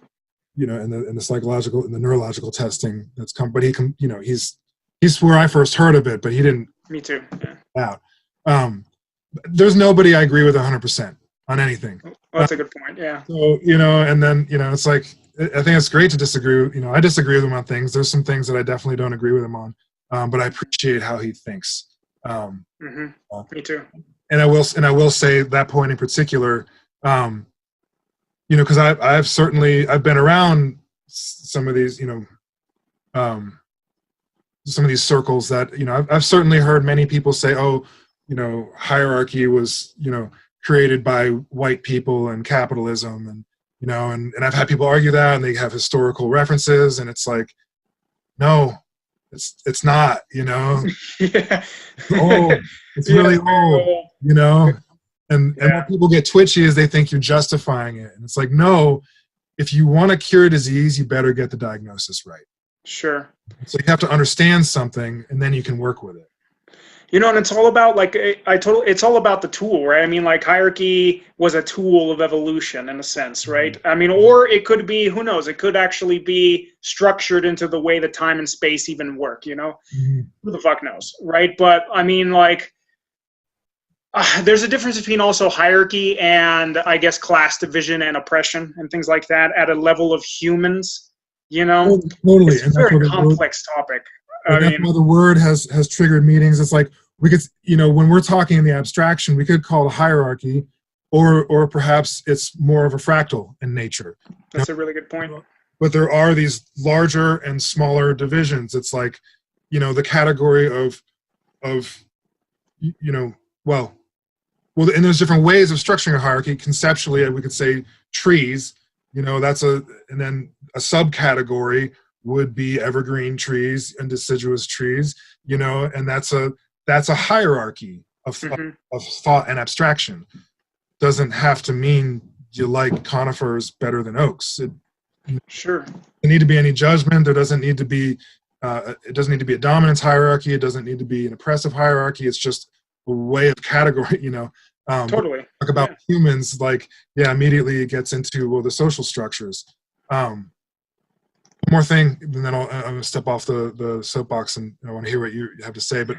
[SPEAKER 1] the psychological and the neurological testing that's come, but he's where I first heard of it, but he didn't.
[SPEAKER 2] Me too. Yeah.
[SPEAKER 1] Out. There's nobody I agree with 100% on anything.
[SPEAKER 2] Well, that's a good point. Yeah.
[SPEAKER 1] So, and then, it's like, I think it's great to disagree. I disagree with him on things. There's some things that I definitely don't agree with him on, but I appreciate how he thinks.
[SPEAKER 2] Me too.
[SPEAKER 1] And I will say that point in particular, because I've been around some of these, some of these circles that, I've certainly heard many people say, oh, hierarchy was, created by white people and capitalism, and and I've had people argue that, and they have historical references, and it's like, no, it's not,
[SPEAKER 2] Yeah.
[SPEAKER 1] it's old, it's
[SPEAKER 2] Yeah,
[SPEAKER 1] really
[SPEAKER 2] it's very
[SPEAKER 1] old,
[SPEAKER 2] old.
[SPEAKER 1] and
[SPEAKER 2] Yeah.
[SPEAKER 1] when people get twitchy is they think you're justifying it, and it's like, no, if you want to cure a disease, you better get the diagnosis right.
[SPEAKER 2] Sure.
[SPEAKER 1] So you have to understand something, and then you can work with it.
[SPEAKER 2] And it's all about it's all about the tool, right? I mean, like hierarchy was a tool of evolution in a sense, right? I mean, or it could be, who knows? It could actually be structured into the way that time and space even work.
[SPEAKER 1] Mm-hmm.
[SPEAKER 2] Who the fuck knows, right? But I mean, like, there's a difference between also hierarchy and I guess class division and oppression and things like that at a level of humans.
[SPEAKER 1] Totally,
[SPEAKER 2] It's a very complex topic.
[SPEAKER 1] But that's why the word has triggered meetings. It's like we could, when we're talking in the abstraction, we could call it a hierarchy, or perhaps it's more of a fractal in nature.
[SPEAKER 2] That's a really good point.
[SPEAKER 1] But there are these larger and smaller divisions. It's like, the category of, well, and there's different ways of structuring a hierarchy. Conceptually, we could say trees. And then a subcategory would be evergreen trees and deciduous trees, and that's a hierarchy of thought and abstraction. Doesn't have to mean you like conifers better than oaks.
[SPEAKER 2] Sure.
[SPEAKER 1] There need to be any judgment. There doesn't need to be. It doesn't need to be a dominance hierarchy. It doesn't need to be an oppressive hierarchy. It's just a way of category.
[SPEAKER 2] Totally.
[SPEAKER 1] Talk about humans, like, immediately it gets into the social structures. One more thing, and then I'm going to step off the soapbox, and I want to hear what you have to say. But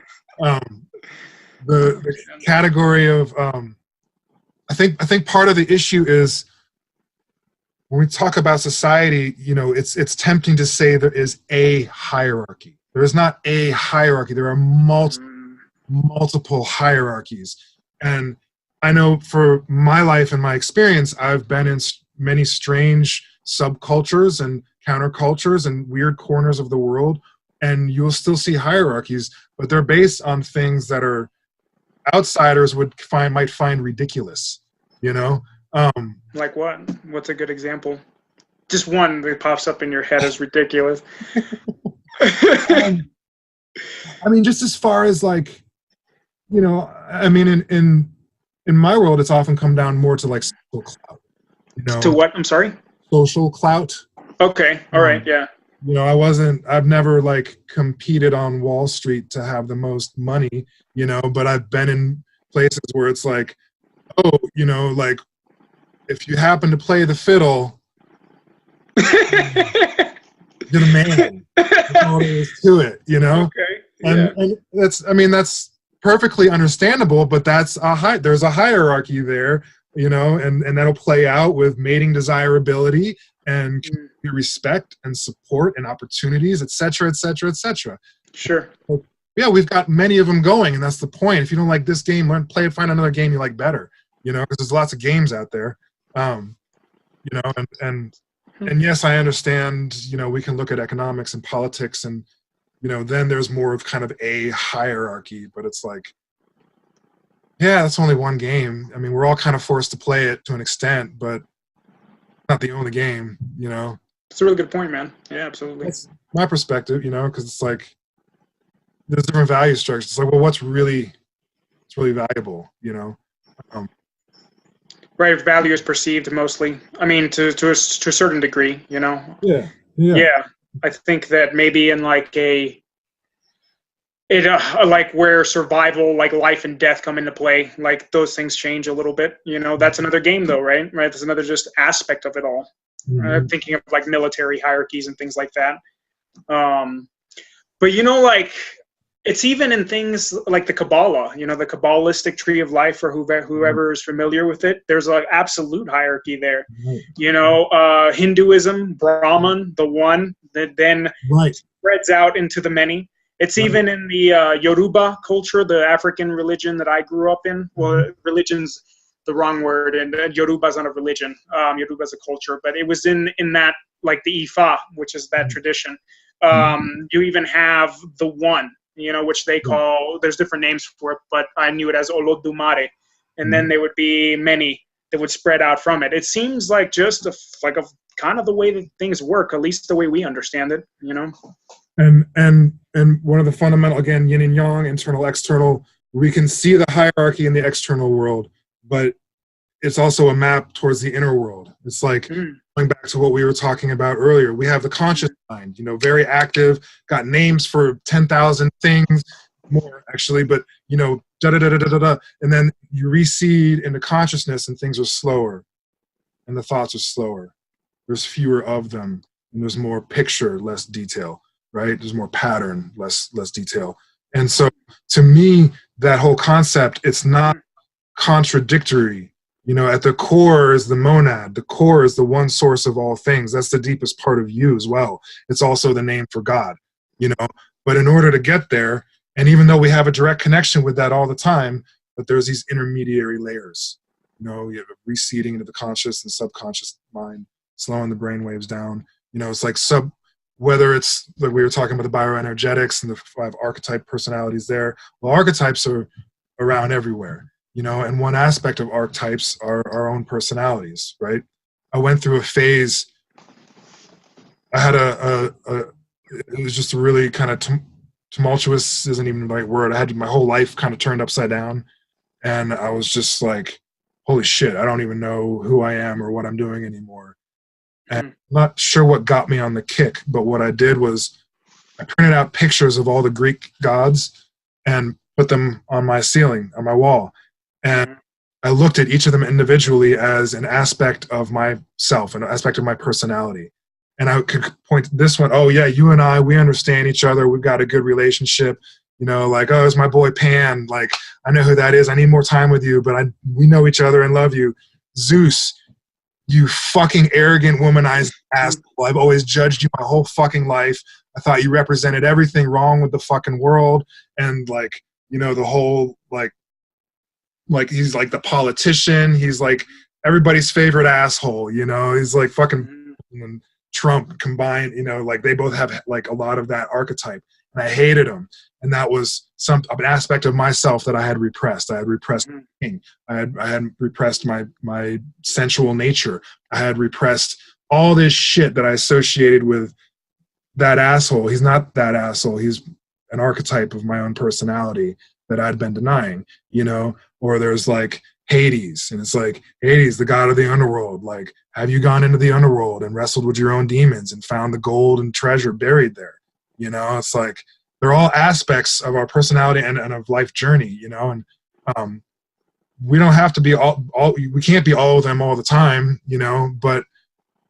[SPEAKER 1] the category of I think part of the issue is when we talk about society, it's tempting to say there is a hierarchy. There is not a hierarchy. There are multiple hierarchies, and I know for my life and my experience, I've been in many strange subcultures and countercultures and weird corners of the world, and you'll still see hierarchies, but they're based on things that are outsiders might find ridiculous.
[SPEAKER 2] Like what? What's a good example? Just one that pops up in your head as ridiculous.
[SPEAKER 1] I mean, just as far as like, I mean, in my world, it's often come down more to like social clout.
[SPEAKER 2] To what? I'm sorry?
[SPEAKER 1] Social clout.
[SPEAKER 2] Okay. All right. Yeah.
[SPEAKER 1] I've never like competed on Wall Street to have the most money, but I've been in places where it's like, oh, like if you happen to play the fiddle, you're the man. That's all there is to it,
[SPEAKER 2] Okay. Yeah.
[SPEAKER 1] And that's perfectly understandable, but there's a hierarchy there, and that'll play out with mating desirability and respect and support and opportunities, et cetera, et cetera, et cetera.
[SPEAKER 2] Sure.
[SPEAKER 1] Yeah, we've got many of them going, and that's the point. If you don't like this game, find another game you like better, because there's lots of games out there. And yes, I understand, we can look at economics and politics, and then there's more of kind of a hierarchy, but it's like, that's only one game. I mean, we're all kind of forced to play it to an extent, but not the only game,
[SPEAKER 2] It's a really good point, man. Yeah, absolutely.
[SPEAKER 1] That's my perspective, because it's like there's different value structures. It's like, well, what's really valuable,
[SPEAKER 2] Right, value is perceived mostly. I mean, to a certain degree,
[SPEAKER 1] Yeah.
[SPEAKER 2] Yeah, I think that maybe in like like where survival, like life and death come into play, like those things change a little bit. That's another game though, right? Right, that's another just aspect of it all.
[SPEAKER 1] Mm-hmm.
[SPEAKER 2] Thinking of like military hierarchies and things like that. But like it's even in things like the Kabbalah, the Kabbalistic tree of life, for whoever is familiar with it. There's an absolute hierarchy there. Hinduism, Brahman, the one that then spreads out into the many. It's even in the Yoruba culture, the African religion that I grew up in. Well, religion's the wrong word, and Yoruba's not a religion. Yoruba's a culture, but it was in that, like the Ifa, which is that tradition. You even have the one, which they call, there's different names for it, but I knew it as Olodumare. And then there would be many that would spread out from it. It seems like just a kind of the way that things work, at least the way we understand it,
[SPEAKER 1] And one of the fundamental, again, yin and yang, internal, external, we can see the hierarchy in the external world, but it's also a map towards the inner world. It's like going back to what we were talking about earlier. We have the conscious mind, very active, got names for 10,000 things, more actually, but da-da-da-da-da-da, and then you recede into consciousness and things are slower and the thoughts are slower. There's fewer of them and there's more picture, less detail, right? There's more pattern, less detail. And so to me, that whole concept, it's not contradictory. At the core is the monad. The core is the one source of all things. That's the deepest part of you as well. It's also the name for God, But in order to get there, and even though we have a direct connection with that all the time, but there's these intermediary layers. You have receding into the conscious and subconscious mind, slowing the brain waves down. It's like whether it's like we were talking about the bioenergetics and the 5 archetype personalities there. Well, archetypes are around everywhere. And one aspect of archetypes are our own personalities, right? I went through a phase. I had it was just a really kind of tumultuous, isn't even the right word. I had my whole life kind of turned upside down. And I was just like, holy shit, I don't even know who I am or what I'm doing anymore. And I'm not sure what got me on the kick, but what I did was I printed out pictures of all the Greek gods and put them on my ceiling, on my wall. And I looked at each of them individually as an aspect of myself, an aspect of my personality. And I could point to this one, oh yeah, you and I, we understand each other. We've got a good relationship. Like, oh, it's my boy Pan. Like, I know who that is. I need more time with you, but we know each other and love you. Zeus, you fucking arrogant, womanized asshole. I've always judged you my whole fucking life. I thought you represented everything wrong with the fucking world. And the whole, like he's like the politician. He's like everybody's favorite asshole, he's like fucking Trump combined, like they both have like a lot of that archetype. And I hated him. And that was an aspect of myself that I had repressed. I had repressed king. I had repressed my sensual nature. I had repressed all this shit that I associated with that asshole. He's not that asshole. He's an archetype of my own personality that I'd been denying, or there's like Hades, and it's like, Hades, the god of the underworld. Like, have you gone into the underworld and wrestled with your own demons and found the gold and treasure buried there? It's like, they're all aspects of our personality and of life journey, and we don't have to be we can't be all of them all the time, but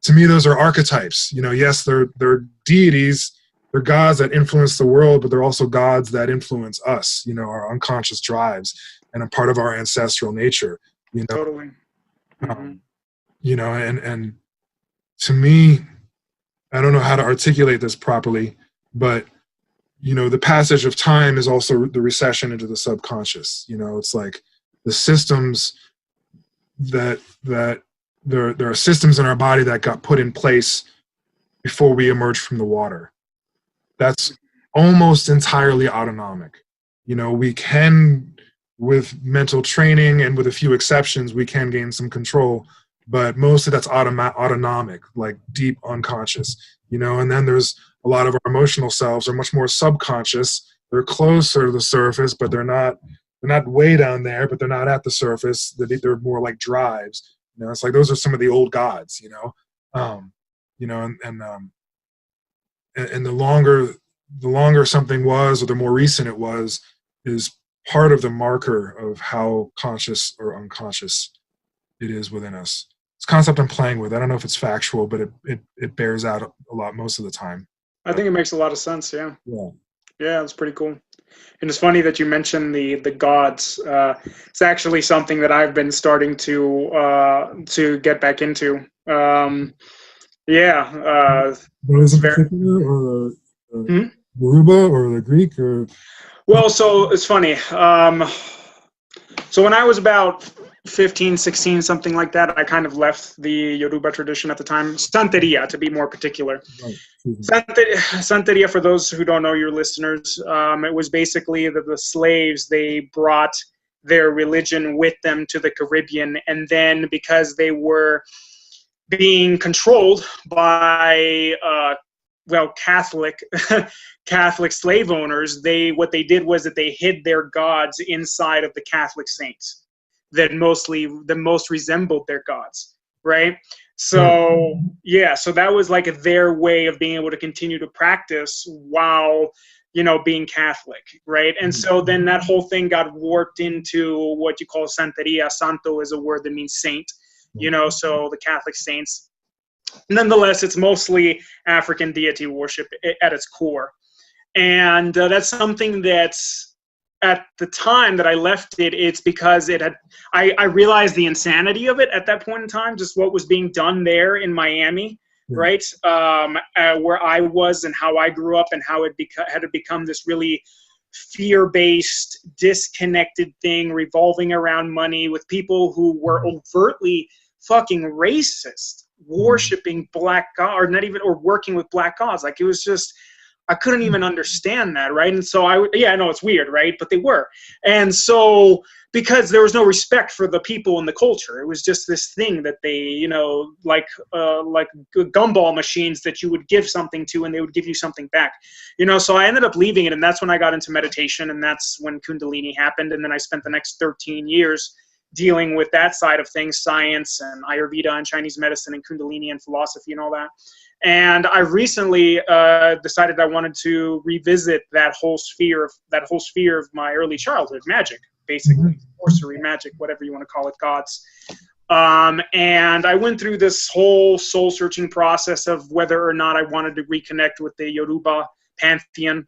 [SPEAKER 1] to me, those are archetypes. Yes, they're deities, they're gods that influence the world, but they're also gods that influence us, our unconscious drives and a part of our ancestral nature,
[SPEAKER 2] Totally.
[SPEAKER 1] And to me, I don't know how to articulate this properly, but the passage of time is also the recession into the subconscious. It's like the systems that there are systems in our body that got put in place before we emerged from the water. That's almost entirely autonomic. We can, with mental training and with a few exceptions, we can gain some control, but most of that's autonomic, like deep unconscious, and then there's a lot of our emotional selves are much more subconscious. They're closer to the surface, but they're not way down there, but they're not at the surface. They're more like drives. It's like those are some of the old gods, and the longer something was, or the more recent it was, is part of the marker of how conscious or unconscious it is within us. It's a concept I'm playing with. I don't know if it's factual, but it bears out a lot most of the time.
[SPEAKER 2] I think it makes a lot of sense. Yeah.
[SPEAKER 1] Yeah,
[SPEAKER 2] it's pretty cool. And it's funny that you mentioned the gods. It's actually something that I've been starting to get back into.
[SPEAKER 1] Those in particular, or the Yoruba or the Greek, or
[SPEAKER 2] well, so it's funny. So when I was about 15, 16, something like that. I kind of left the Yoruba tradition at the time. Santeria, to be more particular.
[SPEAKER 1] Right.
[SPEAKER 2] Santeria, for those who don't know, your listeners, it was basically that the slaves, they brought their religion with them to the Caribbean, and then because they were being controlled by Catholic Catholic slave owners, what they did was that they hid their gods inside of the Catholic saints that most resembled their gods, right? So yeah, so that was like their way of being able to continue to practice while, you know, being Catholic, right? And so then that whole thing got warped into what you call Santeria. Santo is a word that means saint, you know, so the Catholic saints. Nonetheless, it's mostly African deity worship at its core. And that's something that's, at the time that I left it, it's because I realized the insanity of it at that point in time, just what was being done there in Miami, right? Where I was and how I grew up, and how it had become this really fear-based, disconnected thing revolving around money, with people who were overtly fucking racist, worshiping black god, or working with black gods. Like, it was just, I couldn't even understand that, right? And so I know it's weird, right? But they were. And so, because there was no respect for the people in the culture, it was just this thing that they, you know, like gumball machines that you would give something to and they would give you something back, you know. So I ended up leaving it, and that's when I got into meditation, and that's when Kundalini happened. And then I spent the next 13 years dealing with that side of things, science and Ayurveda and Chinese medicine and Kundalini and philosophy and all that. And I recently decided I wanted to revisit that whole sphere of my early childhood, magic, basically, sorcery, magic, whatever you want to call it, gods. And I went through this whole soul-searching process of whether or not I wanted to reconnect with the Yoruba pantheon.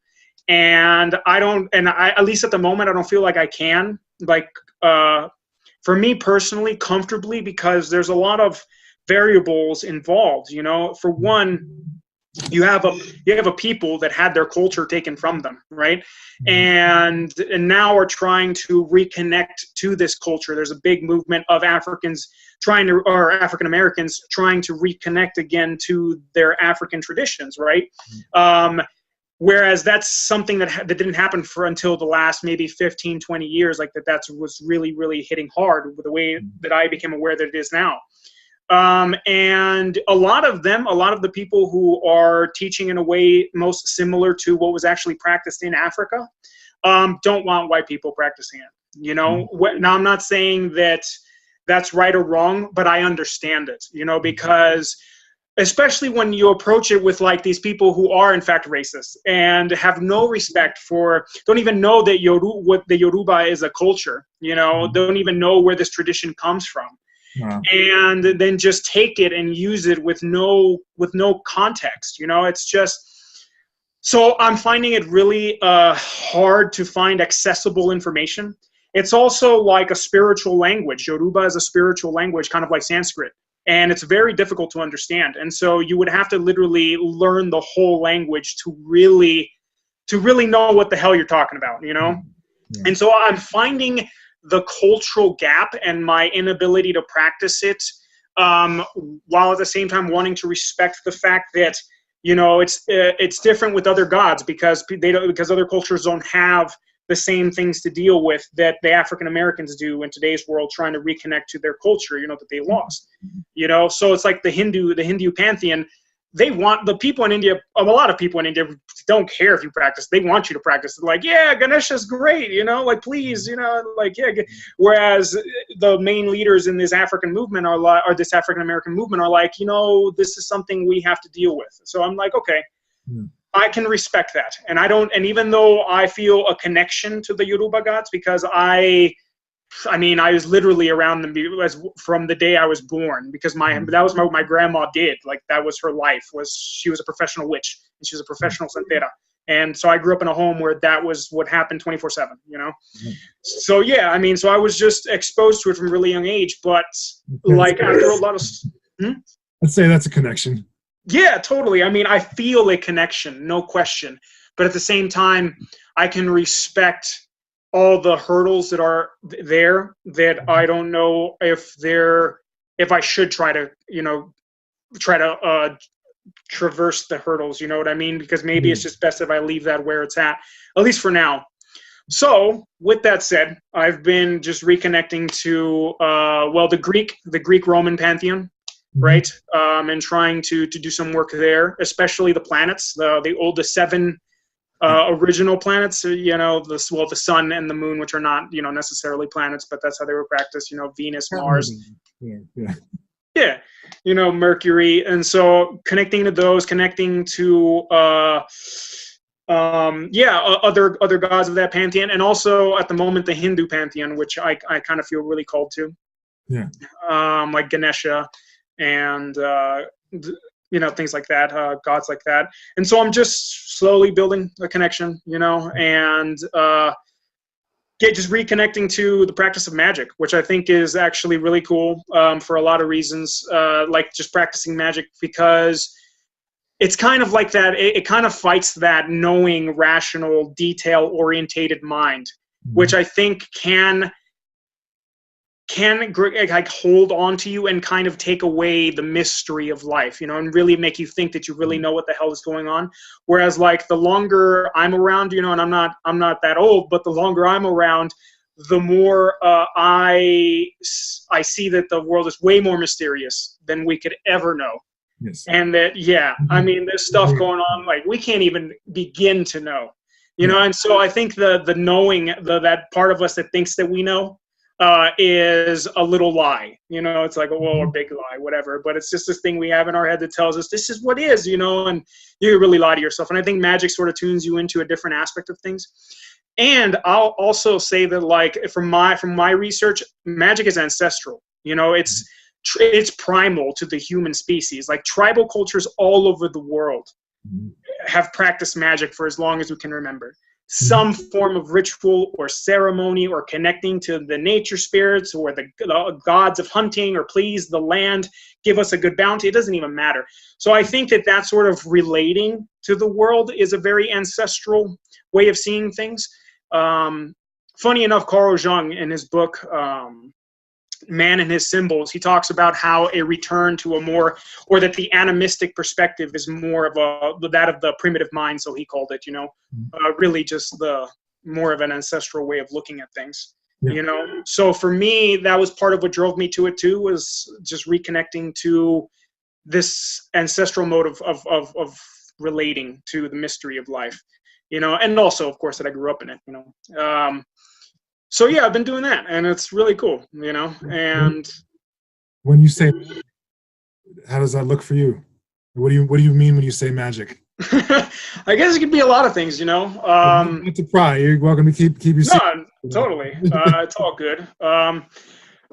[SPEAKER 2] And at least at the moment, I don't feel like I can, like, for me personally, comfortably, because there's a lot of variables involved, you know. For one, you have a people that had their culture taken from them, right? And now are trying to reconnect to this culture. There's a big movement of African Americans trying to reconnect again to their African traditions, right? Whereas that's something that didn't happen until the last maybe 15, 20 years, like that was really, really hitting hard with the way that I became aware that it is now. And a lot of the people who are teaching in a way most similar to what was actually practiced in Africa, don't want white people practicing it. You know, now I'm not saying that that's right or wrong, but I understand it, you know, because especially when you approach it with like these people who are in fact racist and have no respect for, don't even know that what the Yoruba is a culture, you know, don't even know where this tradition comes from. Wow. And then just take it and use it with no context, you know. It's just, so I'm finding it really hard to find accessible information. It's also like a spiritual language. Yoruba is a spiritual language, kind of like Sanskrit, and it's very difficult to understand. And so you would have to literally learn the whole language to really know what the hell you're talking about, you know. Yeah. And so I'm finding the cultural gap and my inability to practice it, while at the same time wanting to respect the fact that, you know, it's different with other gods, because other cultures don't have the same things to deal with that the African Americans do in today's world, trying to reconnect to their culture, you know, that they lost, you know. So it's like the Hindu pantheon. They want the people in India, a lot of people in India don't care if you practice. They want you to practice. They're like, yeah, Ganesha's great, you know, like, please, you know, like, yeah. Whereas the main leaders in this African movement or this African American movement are like, you know, this is something we have to deal with. So I'm like, okay, I can respect that. And even though I feel a connection to the Yoruba gods, because I was literally around them from the day I was born, because that was what my grandma did. Like, that was her life. She was a professional witch, and she was a professional santera. And so I grew up in a home where that was what happened 24/7, you know? So yeah, I mean, so I was just exposed to it from a really young age, but like after a lot of...
[SPEAKER 1] I'd say that's a connection.
[SPEAKER 2] Yeah, totally. I mean, I feel a connection, no question. But at the same time, I can respect all the hurdles that are there that I don't know if I should try to, traverse the hurdles, you know what I mean? Because maybe it's just best if I leave that where it's at least for now. So with that said, I've been just reconnecting to, the Greek Roman pantheon, right? And trying to do some work there, especially the planets, the seven original planets, the sun and the moon, which are not, necessarily planets, but that's how they were practiced, Venus, Mars. Yeah, Mercury. And so connecting to those, connecting to, other gods of that pantheon. And also at the moment, the Hindu pantheon, which I kind of feel really called to.
[SPEAKER 1] Yeah.
[SPEAKER 2] Like Ganesha and, things like that, gods like that. And so I'm just slowly building a connection, and just reconnecting to the practice of magic, which I think is actually really cool for a lot of reasons, like just practicing magic, because it's kind of like that. It kind of fights that knowing, rational, detail-orientated mind, which I think can like hold on to you and kind of take away the mystery of life, and really make you think that you really know what the hell is going on. Whereas like the longer I'm around, and I'm not that old, but the longer I'm around, the more I see that the world is way more mysterious than we could ever know.
[SPEAKER 1] Yes.
[SPEAKER 2] And that, I mean, there's stuff going on like we can't even begin to know, and so I think the knowing, that part of us that thinks that we know, is a little lie, it's like a big lie, whatever, but it's just this thing we have in our head that tells us this is what is, and you really lie to yourself. And I think magic sort of tunes you into a different aspect of things. And I'll also say that, like, from my research, magic is ancestral, it's primal to the human species. Like tribal cultures all over the world have practiced magic for as long as we can remember. Some form of ritual or ceremony or connecting to the nature spirits or the gods of hunting, or please the land, give us a good bounty. It doesn't even matter. So I think that sort of relating to the world is a very ancestral way of seeing things. Funny enough, Carl Jung, in his book, Man and His Symbols, he talks about how a return to that the animistic perspective is more of that of the primitive mind, so he called it, really just the more of an ancestral way of looking at things, So for me, that was part of what drove me to it too, was just reconnecting to this ancestral mode of relating to the mystery of life, and also, of course, that I grew up in it, So yeah, I've been doing that, and it's really cool, And
[SPEAKER 1] when you say, how does that look for you? What do you mean when you say magic?
[SPEAKER 2] I guess it could be a lot of things,
[SPEAKER 1] Not to pry. You're welcome to keep you.
[SPEAKER 2] No, totally. It's all good.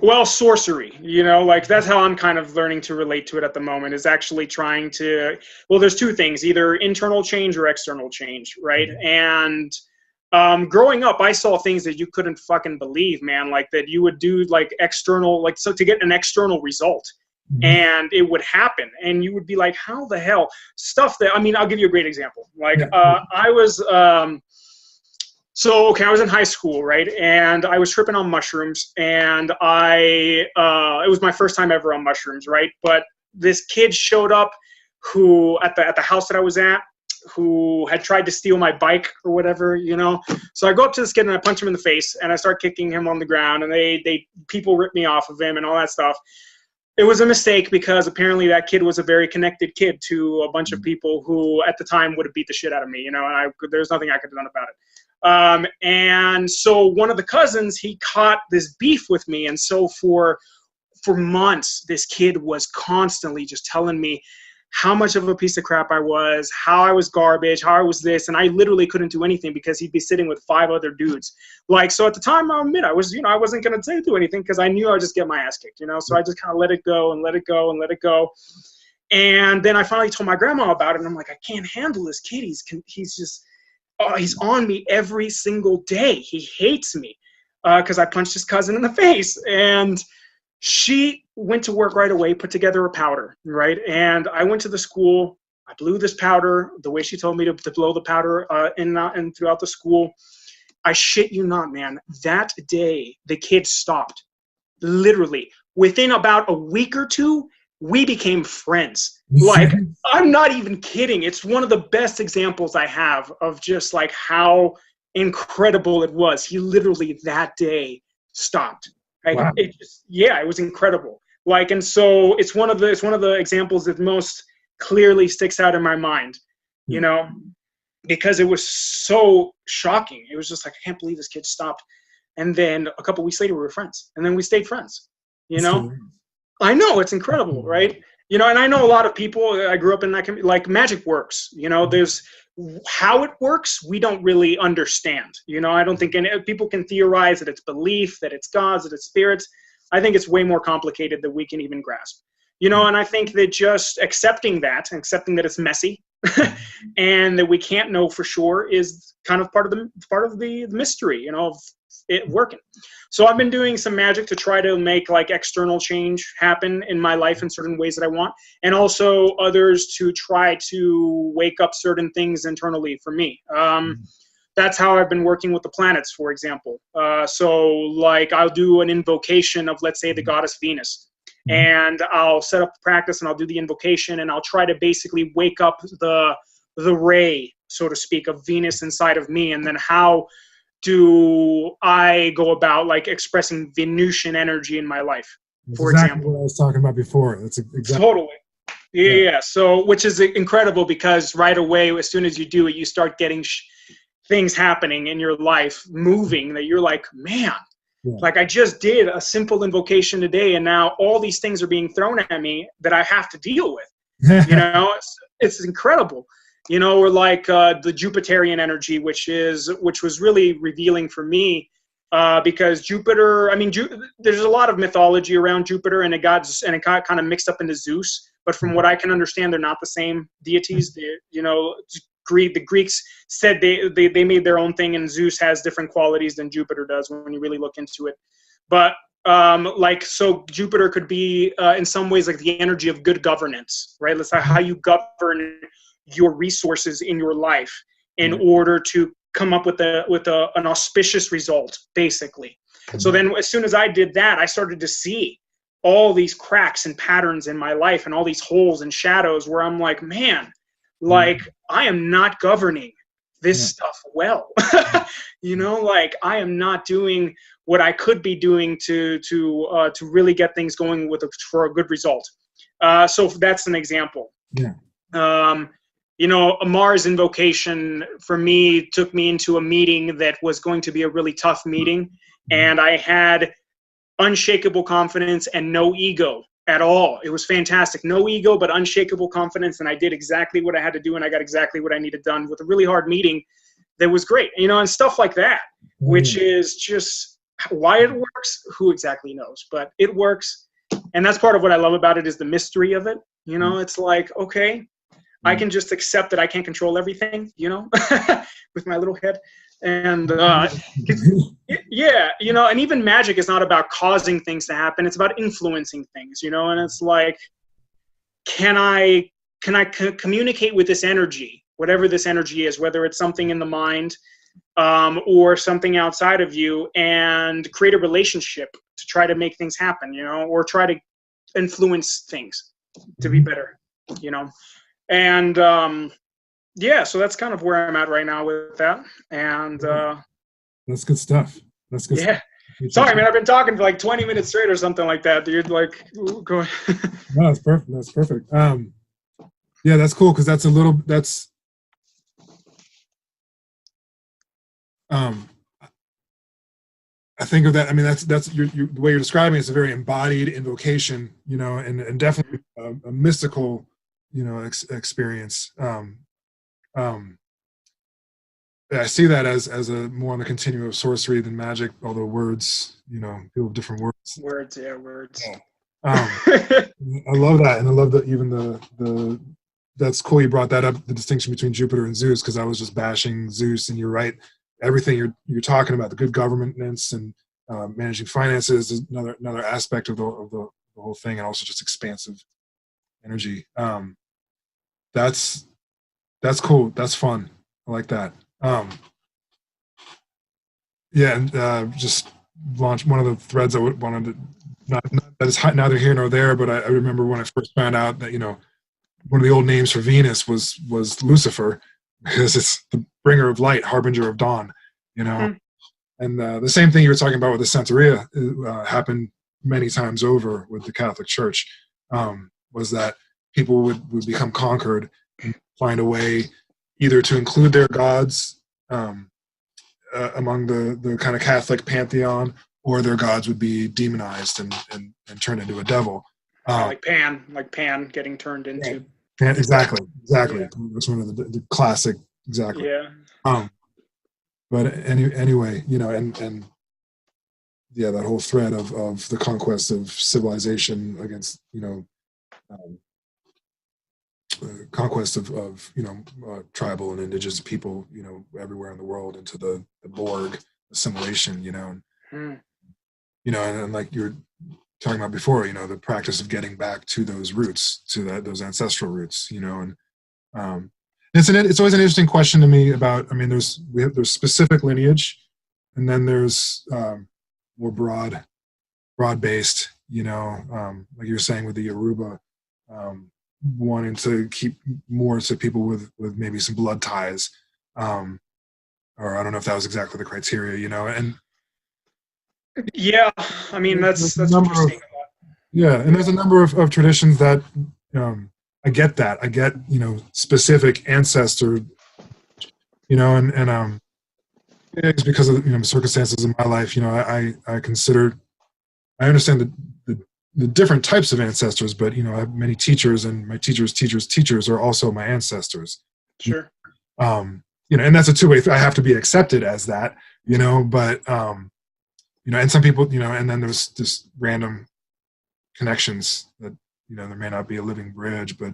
[SPEAKER 2] Well, sorcery, like that's how I'm kind of learning to relate to it at the moment, is actually trying to. Well, there's two things: either internal change or external change, right? And growing up, I saw things that you couldn't fucking believe, man. Like that you would do like external, like so to get an external result, and it would happen, and you would be like, how the hell? Stuff that, I mean, I'll give you a great example. Like I was, I was in high school, right? And I was tripping on mushrooms, and it was my first time ever on mushrooms, right? But this kid showed up who at the house that I was at, who had tried to steal my bike or whatever, So I go up to this kid and I punch him in the face, and I start kicking him on the ground, and people rip me off of him and all that stuff. It was a mistake, because apparently that kid was a very connected kid to a bunch of people who at the time would have beat the shit out of me, and there's nothing I could have done about it. And so one of the cousins, he caught this beef with me, and so for months, this kid was constantly just telling me how much of a piece of crap I was, how I was garbage, how I was this, and I literally couldn't do anything because he'd be sitting with 5 other dudes. Like, so at the time, I'll admit, I was, I wasn't going to do anything because I knew I would just get my ass kicked, So I just kind of let it go and let it go and let it go. And then I finally told my grandma about it, and I'm like, I can't handle this kid. He's just, he's on me every single day. He hates me because I punched his cousin in the face. And she went to work right away, put together a powder, right? And I went to the school. I blew this powder the way she told me to blow the powder in and throughout the school. I shit you not, man. That day, the kid stopped. Literally. Within about a week or two, we became friends. Like, I'm not even kidding. It's one of the best examples I have of just like how incredible it was. He literally that day stopped. Like,
[SPEAKER 1] Wow.
[SPEAKER 2] it just, yeah, it was incredible. Like, and so it's one of the examples that most clearly sticks out in my mind, you know, because it was so shocking. It was just like, I can't believe this kid stopped. And then a couple weeks later, we were friends, and then we stayed friends. You know, I know, it's incredible, right? You know, and I know a lot of people. I grew up in that, like, magic works. You know, there's how it works. We don't really understand. You know, I don't think any people can theorize that it's belief, that it's gods, that it's spirits. I think it's way more complicated than we can even grasp. You know, and I think that just accepting that it's messy and that we can't know for sure is kind of part of the mystery, you know, of it working. So I've been doing some magic to try to make like external change happen in my life in certain ways that I want, and also others to try to wake up certain things internally for me. That's how I've been working with the planets, for example. So like I'll do an invocation of, let's say, the goddess Venus. And I'll set up the practice and I'll do the invocation and I'll try to basically wake up the ray, so to speak, of Venus inside of me. And then how do I go about like expressing Venusian energy in my life, for example?
[SPEAKER 1] What I was talking about before. That's exactly.
[SPEAKER 2] Totally. Yeah. So, which is incredible because right away, as soon as you do it, you start getting things happening in your life, moving, that you're like, man, like I just did a simple invocation today, and now all these things are being thrown at me that I have to deal with. You know, it's incredible. You know, or like the Jupiterian energy, which was really revealing for me, because Jupiter. I mean, there's a lot of mythology around Jupiter, and it got kind of mixed up into Zeus. But from what I can understand, they're not the same deities. You know, the Greeks said they made their own thing, and Zeus has different qualities than Jupiter does when you really look into it. But like, so Jupiter could be in some ways like the energy of good governance, right? Let's say how you govern your resources in your life in order to come up with an auspicious result, basically. So then as soon as I did that, I started to see all these cracks and patterns in my life and all these holes and shadows where I'm like, man, like I am not governing this stuff well. You know, like I am not doing what I could be doing to really get things going for a good result. So that's an example. You know, a Mars invocation for me took me into a meeting that was going to be a really tough meeting, and I had unshakable confidence and no ego at all. It was fantastic. No ego, but unshakable confidence, and I did exactly what I had to do, and I got exactly what I needed done with a really hard meeting that was great. You know, and stuff like that, which is just why it works, who exactly knows, but it works. And that's part of what I love about it, is the mystery of it. You know, it's like, okay, I can just accept that I can't control everything, you know, with my little head. And yeah, you know, and even magic is not about causing things to happen. It's about influencing things, you know, and it's like, can I communicate with this energy, whatever this energy is, whether it's something in the mind or something outside of you, and create a relationship to try to make things happen, you know, or try to influence things to be better, you know. And yeah, so that's kind of where I'm at right now with that. And
[SPEAKER 1] that's good stuff. That's good.
[SPEAKER 2] Yeah. Stuff. Sorry, man. I've been talking for like 20 minutes straight or something like that, dude. Like, go ahead.
[SPEAKER 1] No, that's perfect. That's perfect. Yeah, that's cool because that's I think of that. I mean, that's the way you're describing it. It's a very embodied invocation, you know, and definitely a mystical, you know, experience. I see that as a more on the continuum of sorcery than magic, although words, you know, people have different words.
[SPEAKER 2] Words. Yeah.
[SPEAKER 1] I love that, and I love that even the that's cool you brought that up, the distinction between Jupiter and Zeus, because I was just bashing Zeus, and you're right. Everything you're talking about, the good governance and managing finances, is another aspect of the whole thing, and also just expansive energy. That's cool. That's fun. I like that. Yeah, and just launched one of the threads I wanted to, not that it's neither here nor there, but I remember when I first found out that, one of the old names for Venus was Lucifer, because it's the bringer of light, harbinger of dawn, you know.
[SPEAKER 2] Hmm.
[SPEAKER 1] And the same thing you were talking about with the Santeria happened many times over with the Catholic Church, was that people would become conquered and find a way either to include their gods among the kind of Catholic pantheon, or their gods would be demonized and turned into a devil.
[SPEAKER 2] Like Pan getting turned into.
[SPEAKER 1] Exactly.
[SPEAKER 2] Yeah.
[SPEAKER 1] That's one of the classic, exactly.
[SPEAKER 2] Yeah.
[SPEAKER 1] But anyway, and yeah, that whole thread of the conquest of civilization against, conquest of tribal and indigenous people, everywhere in the world, into the Borg assimilation,
[SPEAKER 2] Hmm.
[SPEAKER 1] And like you were talking about before, the practice of getting back to those roots, to those ancestral roots, and it's always an interesting question to me about, I mean, there's specific lineage, and then there's more broad based, like you were saying with the Yoruba, wanting to keep more to people with maybe some blood ties, or I don't know if that was exactly the criteria, and
[SPEAKER 2] Yeah, I mean that's
[SPEAKER 1] there's a number of,
[SPEAKER 2] interesting.
[SPEAKER 1] yeah, and there's a number of traditions that I get that. I get, specific ancestor, and it's because of, circumstances in my life, I consider, I understand the different types of ancestors, but, I have many teachers, and my teachers are also my ancestors.
[SPEAKER 2] Sure.
[SPEAKER 1] And that's a two-way, I have to be accepted as that, but, and some people, and then there's just random connections that, there may not be a living bridge, but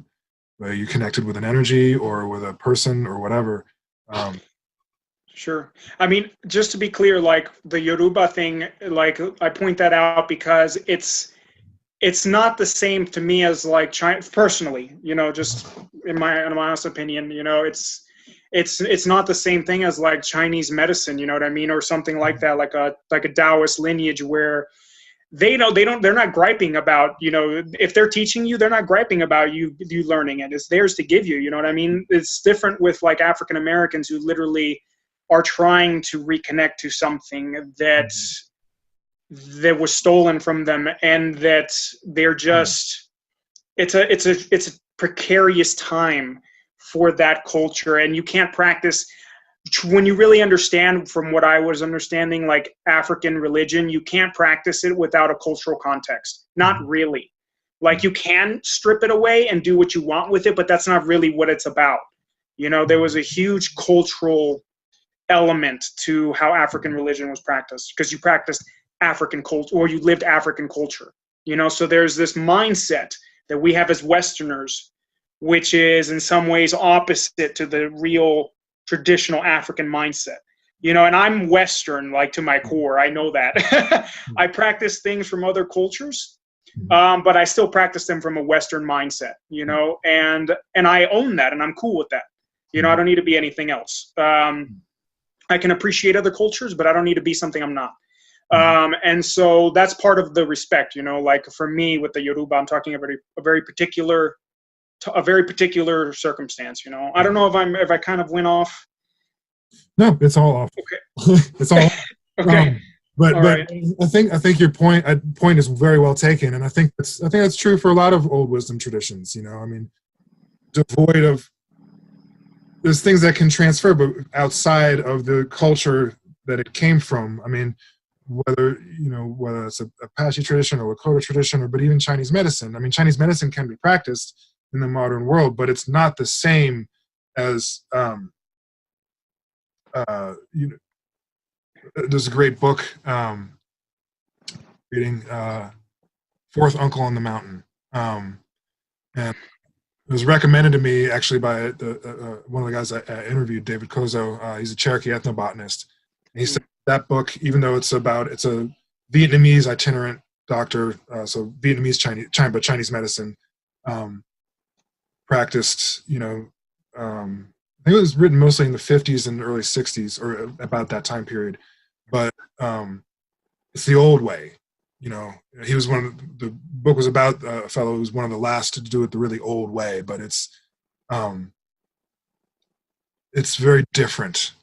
[SPEAKER 1] you connected with an energy or with a person or whatever.
[SPEAKER 2] Sure. I mean, just to be clear, like the Yoruba thing, like I point that out because it's not the same to me as like China personally, just in my honest opinion, it's not the same thing as like Chinese medicine, you know what I mean, or something like that, like a Taoist lineage where they're not griping about, if they're teaching you, they're not griping about you learning it. It's theirs to give you, you know what I mean? It's different with like African Americans who literally are trying to reconnect to something that was stolen from them, and that they're just, it's a precarious time for that culture, and you can't practice when you really understand, from what I was understanding, like African religion, you can't practice it without a cultural context. Not really. Like you can strip it away and do what you want with it, but that's not really what it's about. There was a huge cultural element to how African religion was practiced, because you practiced African culture, or you lived African culture. So there's this mindset that we have as Westerners, which is in some ways opposite to the real traditional African mindset. And I'm Western, like to my core. I know that. I practice things from other cultures, but I still practice them from a Western mindset, and I own that, and I'm cool with that. I don't need to be anything else. I can appreciate other cultures, but I don't need to be something I'm not. And so that's part of the respect, like for me with the Yoruba, I'm talking about a very particular circumstance, I don't know if I kind of went off.
[SPEAKER 1] No, it's all off.
[SPEAKER 2] Okay.
[SPEAKER 1] It's all off.
[SPEAKER 2] Okay.
[SPEAKER 1] But
[SPEAKER 2] right.
[SPEAKER 1] I think your point is very well taken, and I think that's true for a lot of old wisdom traditions. I mean, devoid of, there's things that can transfer, but outside of the culture that it came from. I mean, whether it's a Apache tradition or Lakota tradition, but even Chinese medicine. I mean, Chinese medicine can be practiced in the modern world, but it's not the same as there's a great book reading Fourth Uncle on the Mountain, and it was recommended to me actually by one of the guys I interviewed, David Kozo. He's a Cherokee ethnobotanist, and he said that book, even though it's a Vietnamese itinerant doctor, so Vietnamese Chinese medicine, practiced, I think it was written mostly in the 50s and early 60s, or about that time period. but it's the old way. You know, he was the book was about a fellow who was one of the last to do it the really old way, but it's very different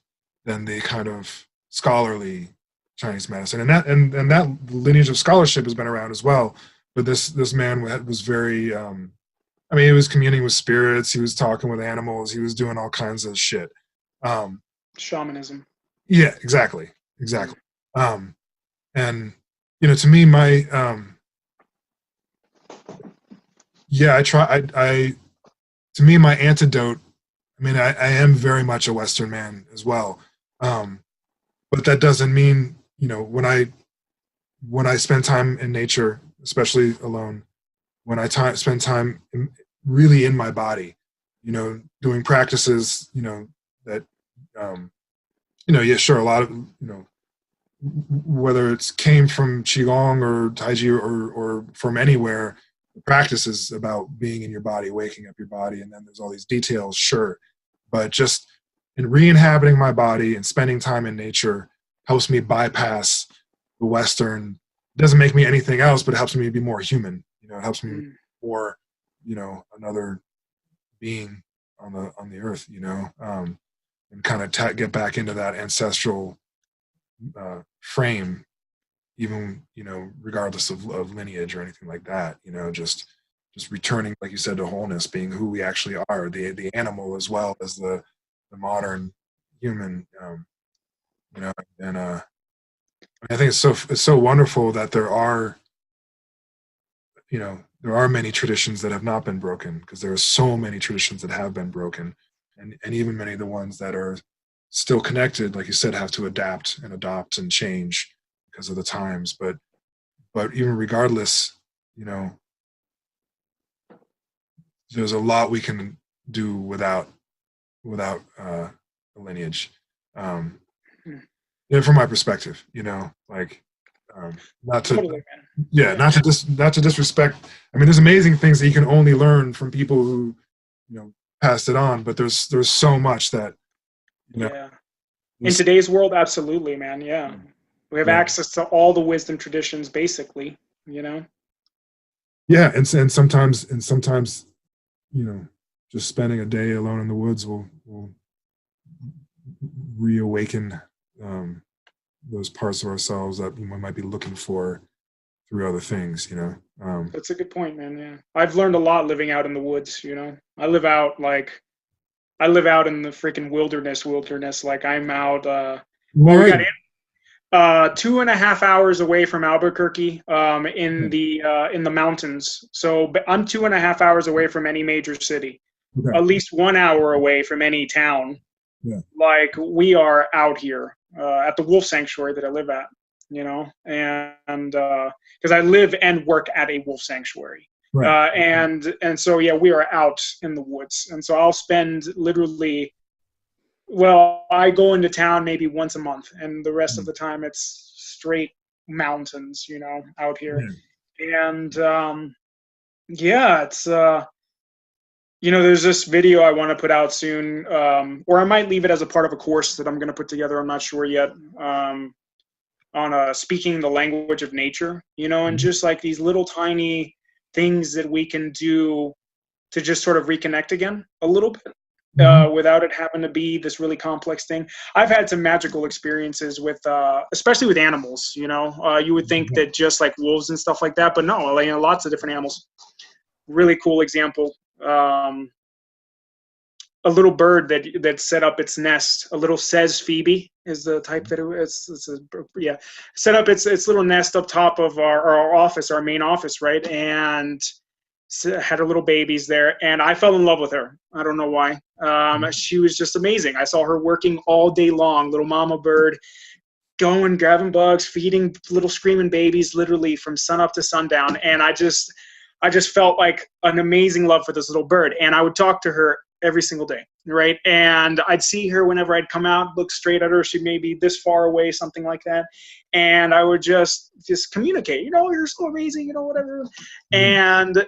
[SPEAKER 1] than the kind of scholarly Chinese medicine, and that lineage of scholarship has been around as well. But this man was very, I mean, he was communing with spirits, he was talking with animals, he was doing all kinds of shit.
[SPEAKER 2] Shamanism.
[SPEAKER 1] Yeah, exactly. And you know, to me, my yeah, I to me, my antidote. I mean, I am very much a Western man as well, but that doesn't mean, you know, when I spend time in nature, especially alone, when I spend time really in my body, you know, doing practices, you know, that, you know, yeah, sure, a lot of, you know, whether it's came from Qigong or Taiji or from anywhere, the practice is about being in your body, waking up your body, and then there's all these details, sure. But just in re-inhabiting my body and spending time in nature helps me bypass the Western. It doesn't make me anything else, but it helps me be more human. You know, it helps me be more, you know, another being on the earth. You know, and kind of get back into that ancestral frame, even, you know, regardless of lineage or anything like that. You know, just returning, like you said, to wholeness, being who we actually are, the animal as well as the modern human. You know, and I think it's so wonderful that there are, you know, there are many traditions that have not been broken, because there are so many traditions that have been broken, and even many of the ones that are still connected, like you said, have to adapt and adopt and change because of the times. But even regardless, you know, there's a lot we can do without a lineage. Yeah, from my perspective, you know, like, not to,
[SPEAKER 2] Totally, man.
[SPEAKER 1] yeah, not to disrespect. I mean, there's amazing things that you can only learn from people who, you know, passed it on. But there's so much that, you know,
[SPEAKER 2] Yeah. In today's world, absolutely, man. Yeah. We have
[SPEAKER 1] yeah,
[SPEAKER 2] access to all the wisdom traditions, basically, you know?
[SPEAKER 1] yeah, and sometimes, you know, just spending a day alone in the woods will reawaken, those parts of ourselves that we might be looking for through other things, you know.
[SPEAKER 2] That's a good point, man. Yeah. I've learned a lot living out in the woods, you know? I live out in the freaking wilderness. Like I'm out, well, we got
[SPEAKER 1] Right.
[SPEAKER 2] 2.5 hours away from Albuquerque, in the mountains. So I'm 2.5 hours away from any major city,
[SPEAKER 1] Okay.
[SPEAKER 2] at least 1 hour away from any town.
[SPEAKER 1] Yeah.
[SPEAKER 2] Like we are out here at the wolf sanctuary that I live at, you know, and because I live and work at a wolf sanctuary.
[SPEAKER 1] Right.
[SPEAKER 2] And so yeah, we are out in the woods, and so I'll spend literally, well, I go into town maybe once a month, and the rest of the time it's straight mountains, you know, out here.
[SPEAKER 1] Yeah.
[SPEAKER 2] And yeah, it's you know, there's this video I want to put out soon, or I might leave it as a part of a course that I'm going to put together. I'm not sure yet. On speaking the language of nature, you know, and just like these little tiny things that we can do to just sort of reconnect again a little bit. Without it having to be this really complex thing. I've had some magical experiences with, especially with animals. You know, you would think that just like wolves and stuff like that, but no, like, you know, lots of different animals. Really cool example. A little bird that set up its nest. A little says Phoebe is the type that yeah, set up its little nest up top of our office, our main office, right? And had her little babies there, and I fell in love with her. I don't know why. She was just amazing. I saw her working all day long, little mama bird, going, grabbing bugs, feeding little screaming babies, literally from sun up to sundown. And I just felt like an amazing love for this little bird. And I would talk to her every single day, right? And I'd see her whenever I'd come out, look straight at her. She may be this far away, something like that. And I would just communicate, you know, you're so amazing, you know, whatever. And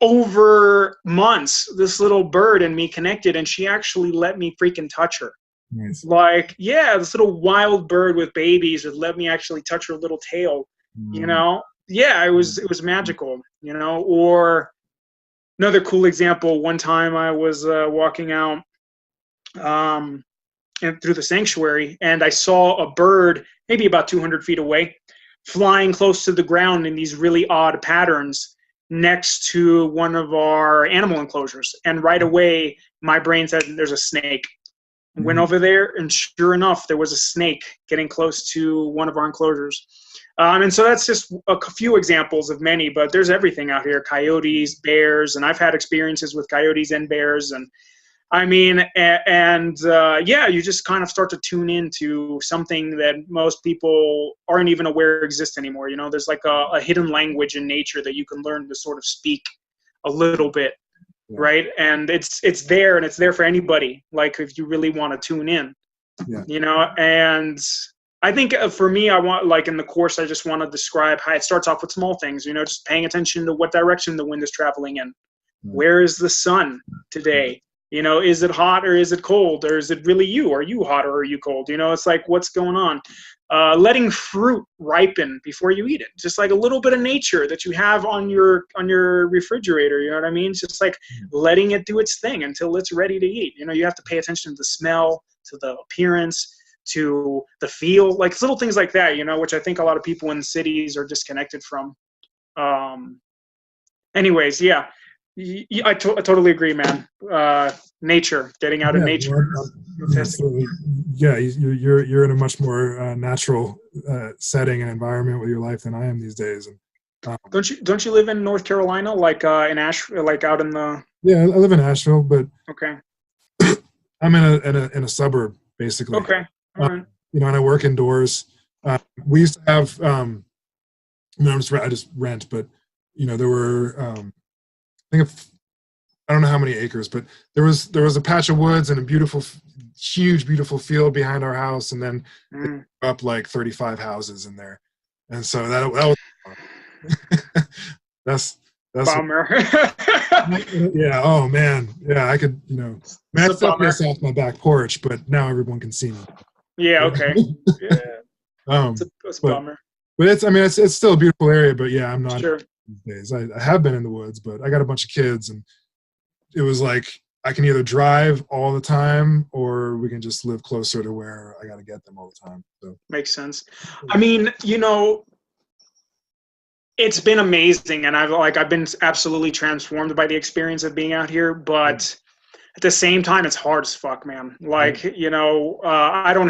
[SPEAKER 2] over months, this little bird and me connected, and she actually let me freaking touch her.
[SPEAKER 1] Nice.
[SPEAKER 2] Like, yeah, this little wild bird with babies would let me actually touch her little tail, you know? Yeah, it was magical, you know? Or another cool example, one time I was walking out through the sanctuary, and I saw a bird maybe about 200 feet away flying close to the ground in these really odd patterns next to one of our animal enclosures. And right away, my brain said, there's a snake. Went over there, and sure enough, there was a snake getting close to one of our enclosures. And so that's just a few examples of many, but there's everything out here: coyotes, bears, and I've had experiences with coyotes and bears. And I mean, yeah, you just kind of start to tune into something that most people aren't even aware exists anymore. You know, there's like a hidden language in nature that you can learn to sort of speak a little bit. Yeah. Right. And it's there, and it's there for anybody. Like, if you really want to tune in, you know. And I think for me, I want, like in the course, I just want to describe how it starts off with small things, you know, just paying attention to what direction the wind is traveling in. Where is the sun today? You know, is it hot or is it cold? Or is it really you? Are you hot or are you cold? You know, it's like, what's going on? Letting fruit ripen before you eat it. Just like a little bit of nature that you have on your refrigerator, you know what I mean? It's just like letting it do its thing until it's ready to eat. You know, you have to pay attention to the smell, to the appearance, to the feel, like little things like that, you know, which I think a lot of people in cities are disconnected from. Anyways, yeah. I totally agree, man. Nature, getting out in nature.
[SPEAKER 1] You're in a much more natural setting and environment with your life than I am these days. And
[SPEAKER 2] don't you live in North Carolina, like in Asheville, like out in the?
[SPEAKER 1] Yeah, I live in Asheville, but
[SPEAKER 2] okay.
[SPEAKER 1] I'm in a suburb basically.
[SPEAKER 2] Okay, all right.
[SPEAKER 1] You know, and I work indoors. We used to have, I just rent, but you know, there were. I don't know how many acres, but there was a patch of woods and a beautiful field behind our house, and then up like 35 houses in there, and so that was that's
[SPEAKER 2] bummer.
[SPEAKER 1] Yeah. Oh man. Yeah. I could, you know, I stuck this off my back porch, but now everyone can see me.
[SPEAKER 2] Yeah. Okay. Yeah. It's a bummer.
[SPEAKER 1] But it's still a beautiful area. But yeah, I'm not.
[SPEAKER 2] Sure.
[SPEAKER 1] These days. I have been in the woods, but I got a bunch of kids, and it was like I can either drive all the time or we can just live closer to where I got to get them all the time. So
[SPEAKER 2] makes sense. I mean, you know, it's been amazing, and I've been absolutely transformed by the experience of being out here, but at the same time, it's hard as fuck, man. Like, you know, I haven't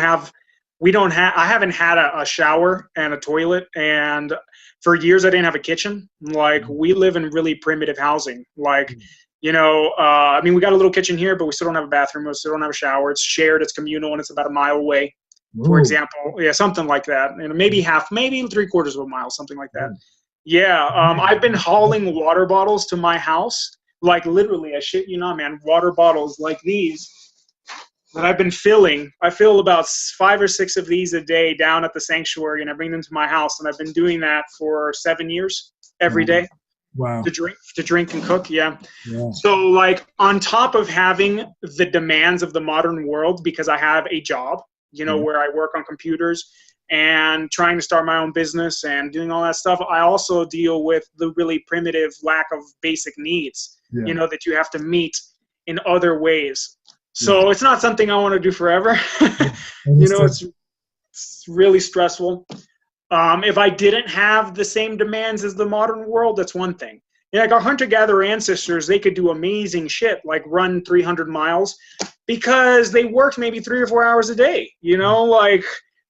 [SPEAKER 2] had a shower and a toilet, and for years I didn't have a kitchen. Like, we live in really primitive housing. Like, you know, I mean, we got a little kitchen here, but we still don't have a bathroom. We still don't have a shower. It's shared, it's communal, and it's about a mile away, for example. Yeah, something like that. And maybe 3/4 of a mile, something like that. Yeah, I've been hauling water bottles to my house. Like, literally, I shit you not, man, water bottles like these that I've been filling. I fill about 5 or 6 of these a day down at the sanctuary, and I bring them to my house. And I've been doing that for 7 years every day.
[SPEAKER 1] Wow.
[SPEAKER 2] To drink and cook. Yeah. So, like, on top of having the demands of the modern world, because I have a job, you know, where I work on computers and trying to start my own business and doing all that stuff, I also deal with the really primitive lack of basic needs, you know, that you have to meet in other ways. So it's not something I want to do forever. You know, it's really stressful. If I didn't have the same demands as the modern world, that's one thing. Yeah, like our hunter-gatherer ancestors, they could do amazing shit, like run 300 miles because they worked maybe 3 or 4 hours a day, you know, like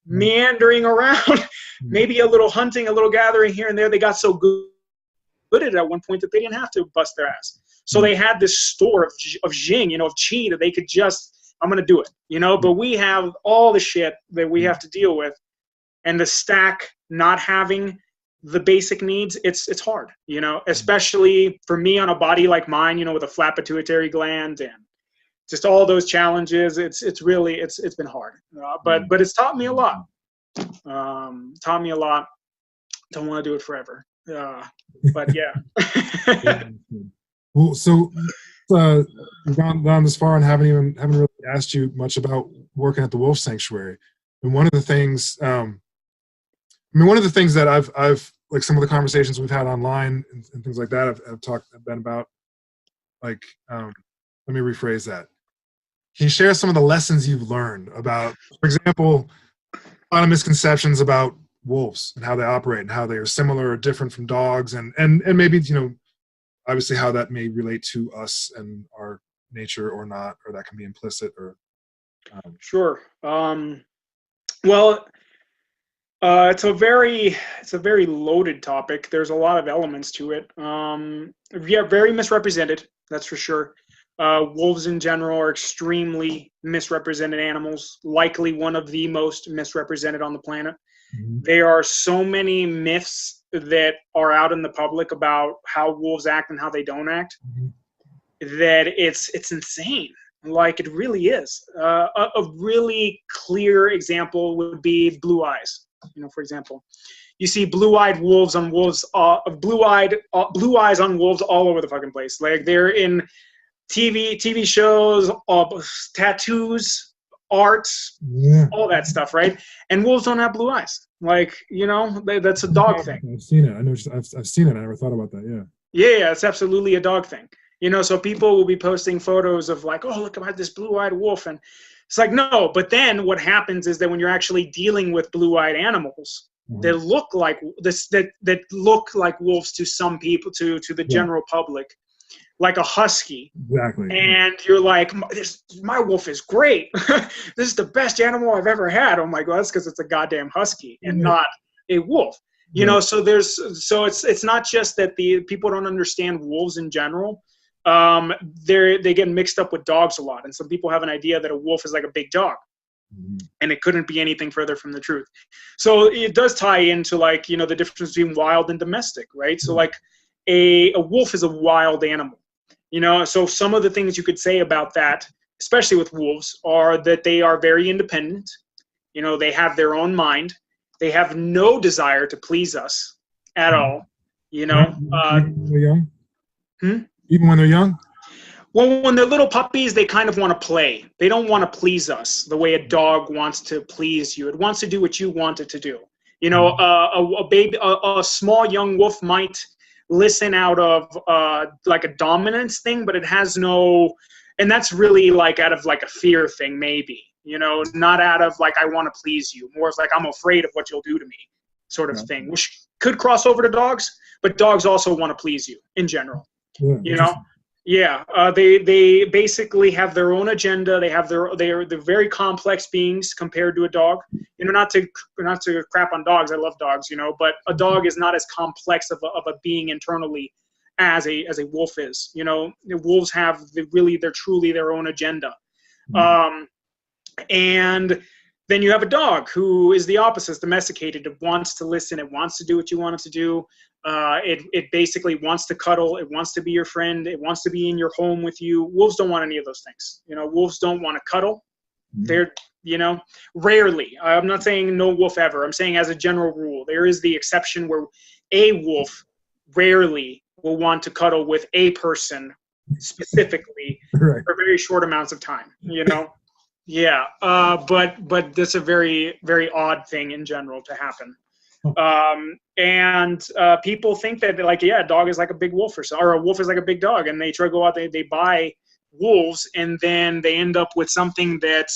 [SPEAKER 2] meandering around, maybe a little hunting, a little gathering here and there. They got so good at one point that they didn't have to bust their ass. So they had this store of Jing, you know, of chi that they could just, I'm going to do it, you know, but we have all the shit that we have to deal with, and the stack not having the basic needs, it's hard, you know, especially for me on a body like mine, you know, with a flat pituitary gland and just all those challenges. It's been hard, but it's taught me a lot. Taught me a lot. Don't want to do it forever. But yeah.
[SPEAKER 1] Well, so you've gone this far and haven't really asked you much about working at the Wolf Sanctuary, and one of the things, one of the things that I've like some of the conversations we've had online and things like that, I've been about, like, let me rephrase that. Can you share some of the lessons you've learned about, for example, a lot of misconceptions about wolves and how they operate and how they are similar or different from dogs, and maybe, obviously how that may relate to us and our nature or not, or that can be implicit or.
[SPEAKER 2] Sure. Well, it's a very loaded topic. There's a lot of elements to it. Yeah, very misrepresented. That's for sure. Wolves in general are extremely misrepresented animals, likely one of the most misrepresented on the planet.
[SPEAKER 1] Mm-hmm.
[SPEAKER 2] There are so many myths that are out in the public about how wolves act and how they don't act,
[SPEAKER 1] Mm-hmm.
[SPEAKER 2] that it's insane. Like, it really is. A really clear example would be blue eyes. For example, you see blue-eyed wolves on wolves, blue eyes on wolves all over the fucking place. Like, they're in TV shows, tattoos, art, all that stuff, right? And wolves don't have blue eyes. Like, that's a dog thing.
[SPEAKER 1] I've seen it. I know. I've seen it. I never thought about that. Yeah.
[SPEAKER 2] Yeah, it's absolutely a dog thing. So people will be posting photos of like, oh, look at this blue-eyed wolf, and it's like, no. But then what happens is that when you're actually dealing with blue-eyed animals that look like this, that look like wolves to some people, to the general public, like a husky.
[SPEAKER 1] Exactly.
[SPEAKER 2] And you're like, my wolf is great. This is the best animal I've ever had. I'm like, well, that's because it's a goddamn husky and not a wolf. So it's not just that the people don't understand wolves in general. They get mixed up with dogs a lot, and some people have an idea that a wolf is like a big dog, and it couldn't be anything further from the truth. So it does tie into, like, the difference between wild and domestic, right? So like a wolf is a wild animal, so some of the things you could say about that, especially with wolves, are that they are very independent. They have their own mind. They have no desire to please us at all.
[SPEAKER 1] Even when they're young? Even when they're young?
[SPEAKER 2] Well, when they're little puppies, they kind of want to play. They don't want to please us the way a dog wants to please you. It wants to do what you want it to do. A small young wolf might listen out of like a dominance thing, but it has no, and that's really like out of like a fear thing, maybe. Not out of like, I want to please you. More like, I'm afraid of what you'll do to me, sort of thing, which could cross over to dogs, but dogs also want to please you in general. They basically have their own agenda. They're very complex beings compared to a dog. Not to crap on dogs. I love dogs, but a dog is not as complex of a being internally as a wolf is. The wolves have they're truly their own agenda. And then you have a dog who is the opposite, it's domesticated. It wants to listen. It wants to do what you want it to do. It basically wants to cuddle. It wants to be your friend. It wants to be in your home with you. Wolves don't want any of those things. Wolves don't want to cuddle. They're, rarely. I'm not saying no wolf ever. I'm saying as a general rule. There is the exception where a wolf rarely will want to cuddle with a person specifically for very short amounts of time, Yeah, but that's a very, very odd thing in general to happen. And people think that, like, a dog is like a big wolf or a wolf is like a big dog, and they try to go out, they buy wolves, and then they end up with something that,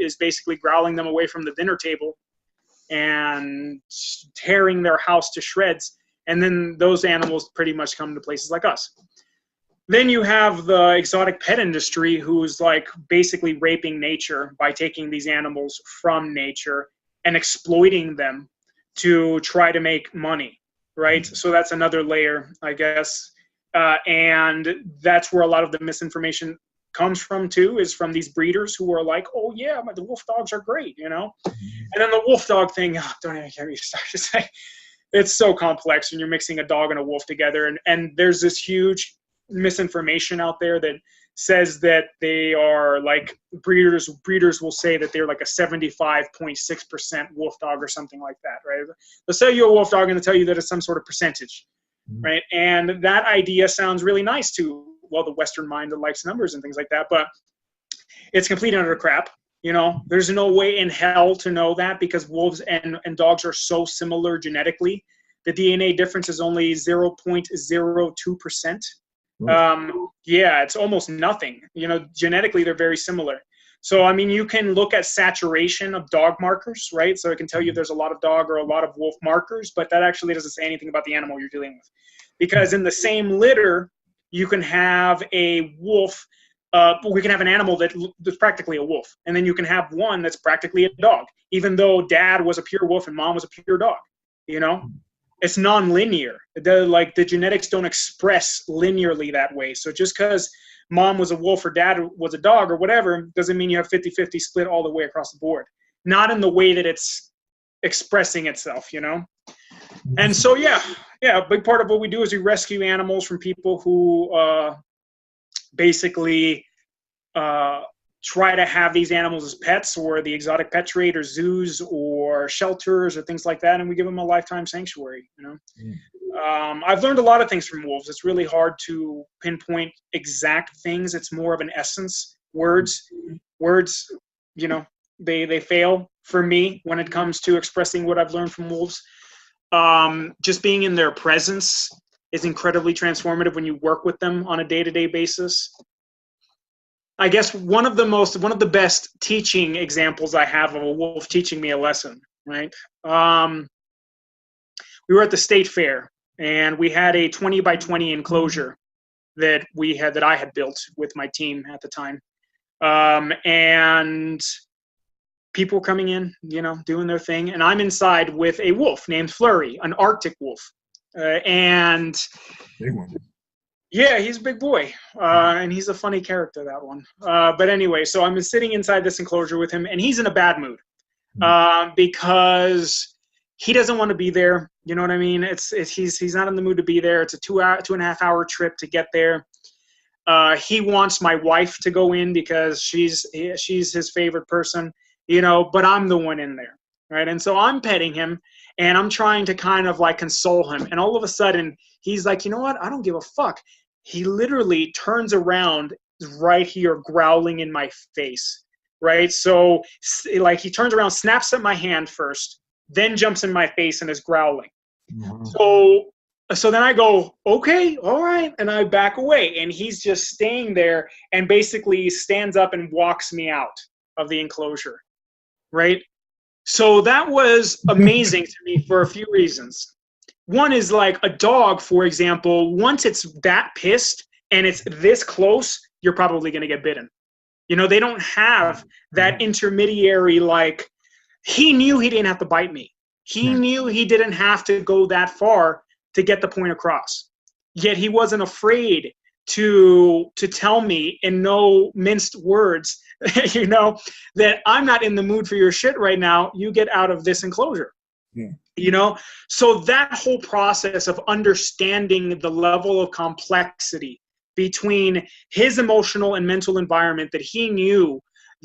[SPEAKER 2] is basically growling them away from the dinner table and tearing their house to shreds. And then those animals pretty much come to places like us. Then you have the exotic pet industry, who's like basically raping nature by taking these animals from nature and exploiting them to try to make money, right? So that's another layer, I guess. And that's where a lot of the misinformation comes from too, is from these breeders who are like, oh yeah, the wolf dogs are great, And then the wolf dog thing, don't even get me started to say. It's so complex when you're mixing a dog and a wolf together. And there's this huge misinformation out there that says that they are like breeders will say that they're like a 75.6% wolf dog or something like that, right? They'll sell you a wolf dog and they'll tell you that it's some sort of percentage, right? And that idea sounds really nice to, well, the Western mind that likes numbers and things like that, but It's complete and utter crap. You know, there's no way in hell to know that, because wolves and dogs are so similar genetically. The DNA difference is only 0.02%. Yeah, it's almost nothing. You know, genetically, they're very similar. So, I mean, you can look at saturation of dog markers, right? So it can tell you there's a lot of dog or a lot of wolf markers, but that actually doesn't say anything about the animal you're dealing with. Because in the same litter, you can have a wolf, we can have an animal that's practically a wolf. And then you can have one that's practically a dog, even though dad was a pure wolf and mom was a pure dog, you know? It's non-linear. The genetics don't express linearly that way. So just because mom was a wolf or dad was a dog or whatever doesn't mean you have 50-50 split all the way across the board. Not in the way that it's expressing itself, you know? And so, yeah, a big part of what we do is we rescue animals from people who basically try to have these animals as pets, or the exotic pet trade, or zoos or shelters or things like that, and we give them a lifetime sanctuary, you know? I've learned a lot of things from wolves. It's really hard to pinpoint exact things. It's more of an essence. Words, you know, they fail for me when it comes to expressing what I've learned from wolves. Just being in their presence is incredibly transformative when you work with them on a day-to-day basis. I guess one of the best teaching examples I have of a wolf teaching me a lesson, right? We were at the state fair, and we had a 20 by 20 enclosure that I had built with my team at the time. And people were coming in, you know, doing their thing. And I'm inside with a wolf named Flurry, an Arctic wolf. And
[SPEAKER 1] Big one.
[SPEAKER 2] Yeah, he's a big boy, and he's a funny character, that one. But anyway, so I'm sitting inside this enclosure with him, and he's in a bad mood because he doesn't want to be there. You know what I mean? He's not in the mood to be there. It's a 2.5 hour trip to get there. He wants my wife to go in because she's his favorite person, you know. But I'm the one in there, right? And so I'm petting him, and I'm trying to kind of like console him. And all of a sudden, he's like, you know what? I don't give a fuck. He literally turns around right here, growling in my face, right? So like he turns around, snaps at my hand first, then jumps in my face and is growling. So then I go, okay, all right. And I back away, and he's just staying there and basically stands up and walks me out of the enclosure, right? So that was amazing to me for a few reasons. One is like a dog, for example, once it's that pissed and it's this close, you're probably going to get bitten. You know, they don't have that intermediary, like, he knew he didn't have to bite me. He knew he didn't have to go that far to get the point across. Yet he wasn't afraid to tell me in no minced words, you know, that I'm not in the mood for your shit right now. You get out of this enclosure. Yeah. You know, so that whole process of understanding the level of complexity between his emotional and mental environment, that he knew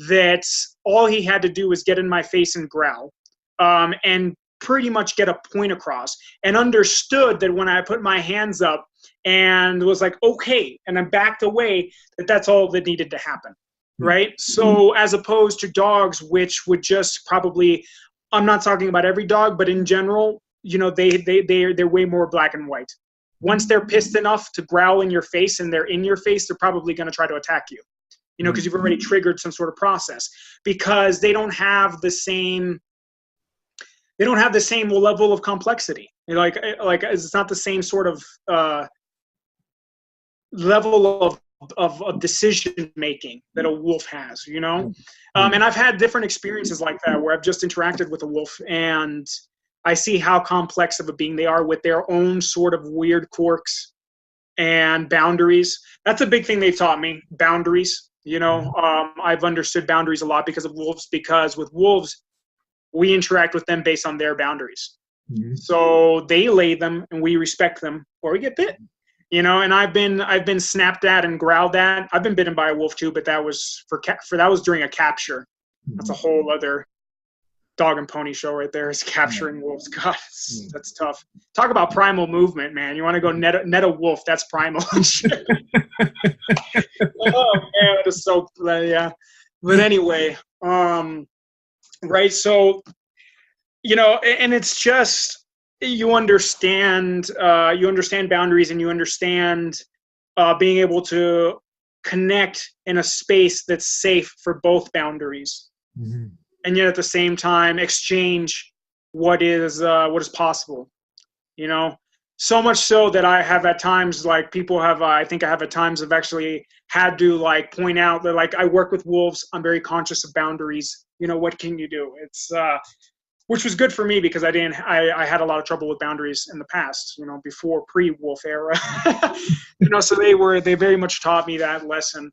[SPEAKER 2] that all he had to do was get in my face and growl, and pretty much get a point across, and understood that when I put my hands up and was like, okay, and I backed away, that's all that needed to happen, right? So as opposed to dogs, which would just probably, I'm not talking about every dog, but in general, you know, they're way more black and white. Once they're pissed enough to growl in your face and they're in your face, they're probably going to try to attack you, you know, because you've already triggered some sort of process, because they don't have the same level of complexity. You know, like it's not the same sort of level of decision making that a wolf has, you know? And I've had different experiences like that where I've just interacted with a wolf and I see how complex of a being they are with their own sort of weird quirks and boundaries. That's a big thing they've taught me, boundaries. You know, I've understood boundaries a lot because of wolves, because with wolves, we interact with them based on their boundaries. So they lay them and we respect them, or we get bit. You know, and I've been snapped at and growled at. I've been bitten by a wolf too, but that was that was during a capture. That's a whole other dog and pony show right there, is capturing wolves. God, that's tough. Talk about primal movement, man. You want to go net a wolf? That's primal. Oh man, that is so yeah. But anyway, right. So, and it's just, you understand boundaries, and you understand being able to connect in a space that's safe for both boundaries, and yet at the same time exchange what is possible. So much so that I have at times, like, people have, I think I have at times have actually had to, like, point out that, like, I work with wolves. I'm very conscious of boundaries. What can you do? It's, which was good for me, because I had a lot of trouble with boundaries in the past, before pre-wolf era. So they very much taught me that lesson.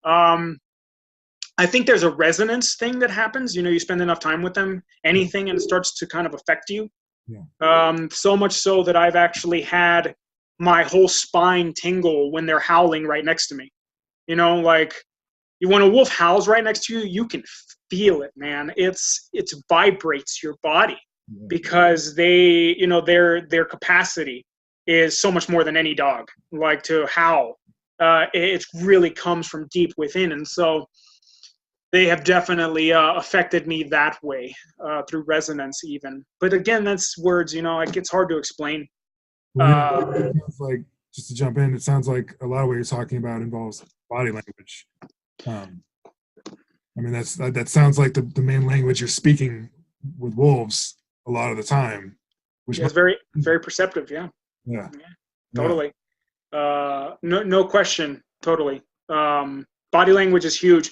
[SPEAKER 2] I think there's a resonance thing that happens. You spend enough time with them, anything, and it starts to kind of affect you.
[SPEAKER 1] Yeah.
[SPEAKER 2] So much so that I've actually had my whole spine tingle when they're howling right next to me. Like, when a wolf howls right next to you, you can feel it, man. It vibrates your body, because they, their capacity is so much more than any dog. Like, to howl, it really comes from deep within, and so they have definitely affected me that way, through resonance even. But again, that's words, like, it's hard to explain.
[SPEAKER 1] Well, it sounds like, just to jump in, it sounds like a lot of what you're talking about involves body language. I mean, that sounds like the main language you're speaking with wolves a lot of the time. Which
[SPEAKER 2] it's very, very perceptive, yeah.
[SPEAKER 1] Yeah.
[SPEAKER 2] Totally. No question, totally. Body language is huge.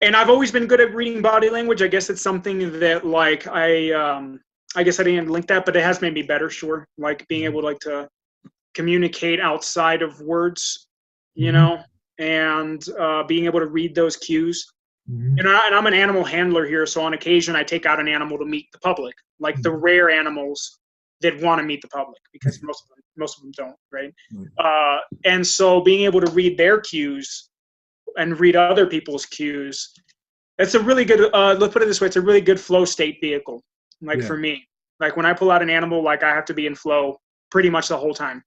[SPEAKER 2] And I've always been good at reading body language. I guess it's something that, like, I guess I didn't link that, but it has made me better, sure. Like, being able to, like, to communicate outside of words, and being able to read those cues. And I'm an animal handler here, so on occasion I take out an animal to meet the public, like the rare animals that want to meet the public, because most of them don't, right? And so being able to read their cues and read other people's cues, it's a really good, let's put it this way, it's a really good flow state vehicle, like, for me. Like, when I pull out an animal, like, I have to be in flow pretty much the whole time,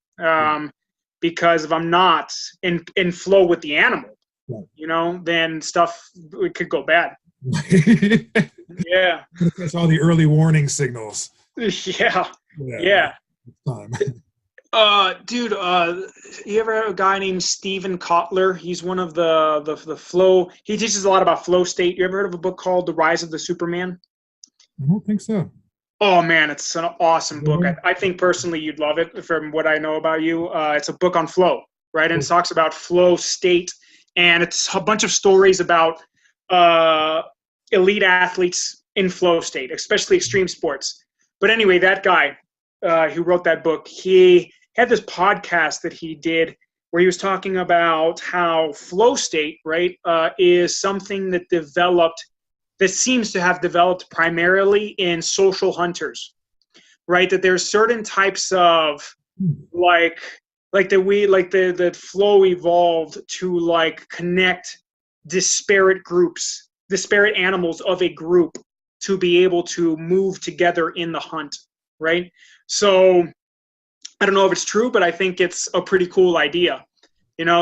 [SPEAKER 2] because if I'm not in flow with the animal, then stuff, it could go bad. Yeah.
[SPEAKER 1] That's all the early warning signals.
[SPEAKER 2] Yeah. Dude, you ever have a guy named Steven Kotler? He's one of the flow. He teaches a lot about flow state. You ever heard of a book called The Rise of the Superman?
[SPEAKER 1] I don't think so.
[SPEAKER 2] Oh man, it's an awesome book. I think personally you'd love it, from what I know about you. It's a book on flow, right? And it talks about flow state, and it's a bunch of stories about elite athletes in flow state, especially extreme sports. But anyway, that guy who wrote that book, he had this podcast that he did where he was talking about how flow state, right, is something that seems to have developed primarily in social hunters, right? That there's certain types of, that flow evolved to, like, connect disparate animals of a group to be able to move together in the hunt, right? So I don't know if it's true, but I think it's a pretty cool idea.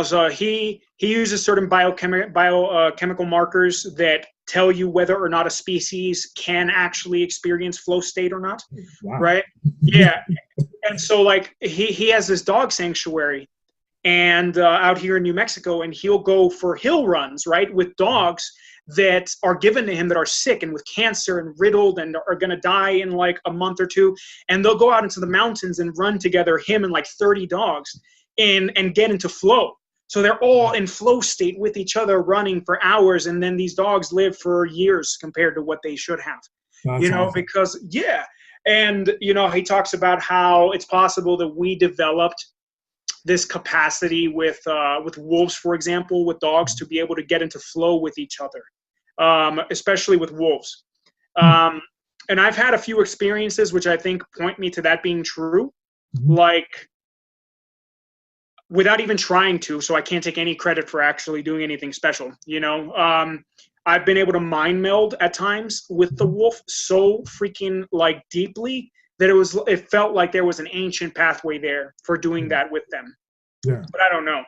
[SPEAKER 2] So he uses certain biochemical markers that tell you whether or not a species can actually experience flow state or not.
[SPEAKER 1] Wow.
[SPEAKER 2] Right? Yeah. And so, like, he has this dog sanctuary, and out here in New Mexico, and he'll go for hill runs, right, with dogs that are given to him that are sick and with cancer and riddled and are going to die in, like, a month or two. And they'll go out into the mountains and run together, him and, like, 30 dogs, and get into flow. So they're all in flow state with each other, running for hours, and then these dogs live for years compared to what they should have.
[SPEAKER 1] That's awesome.
[SPEAKER 2] Because, and, he talks about how it's possible that we developed this capacity with wolves, for example, with dogs, to be able to get into flow with each other, especially with wolves. And I've had a few experiences which I think point me to that being true, like, without even trying to, so I can't take any credit for actually doing anything special, I've been able to mind meld at times with the wolf so freaking, like, deeply that it felt like there was an ancient pathway there for doing that with them.
[SPEAKER 1] Yeah.
[SPEAKER 2] But I don't know,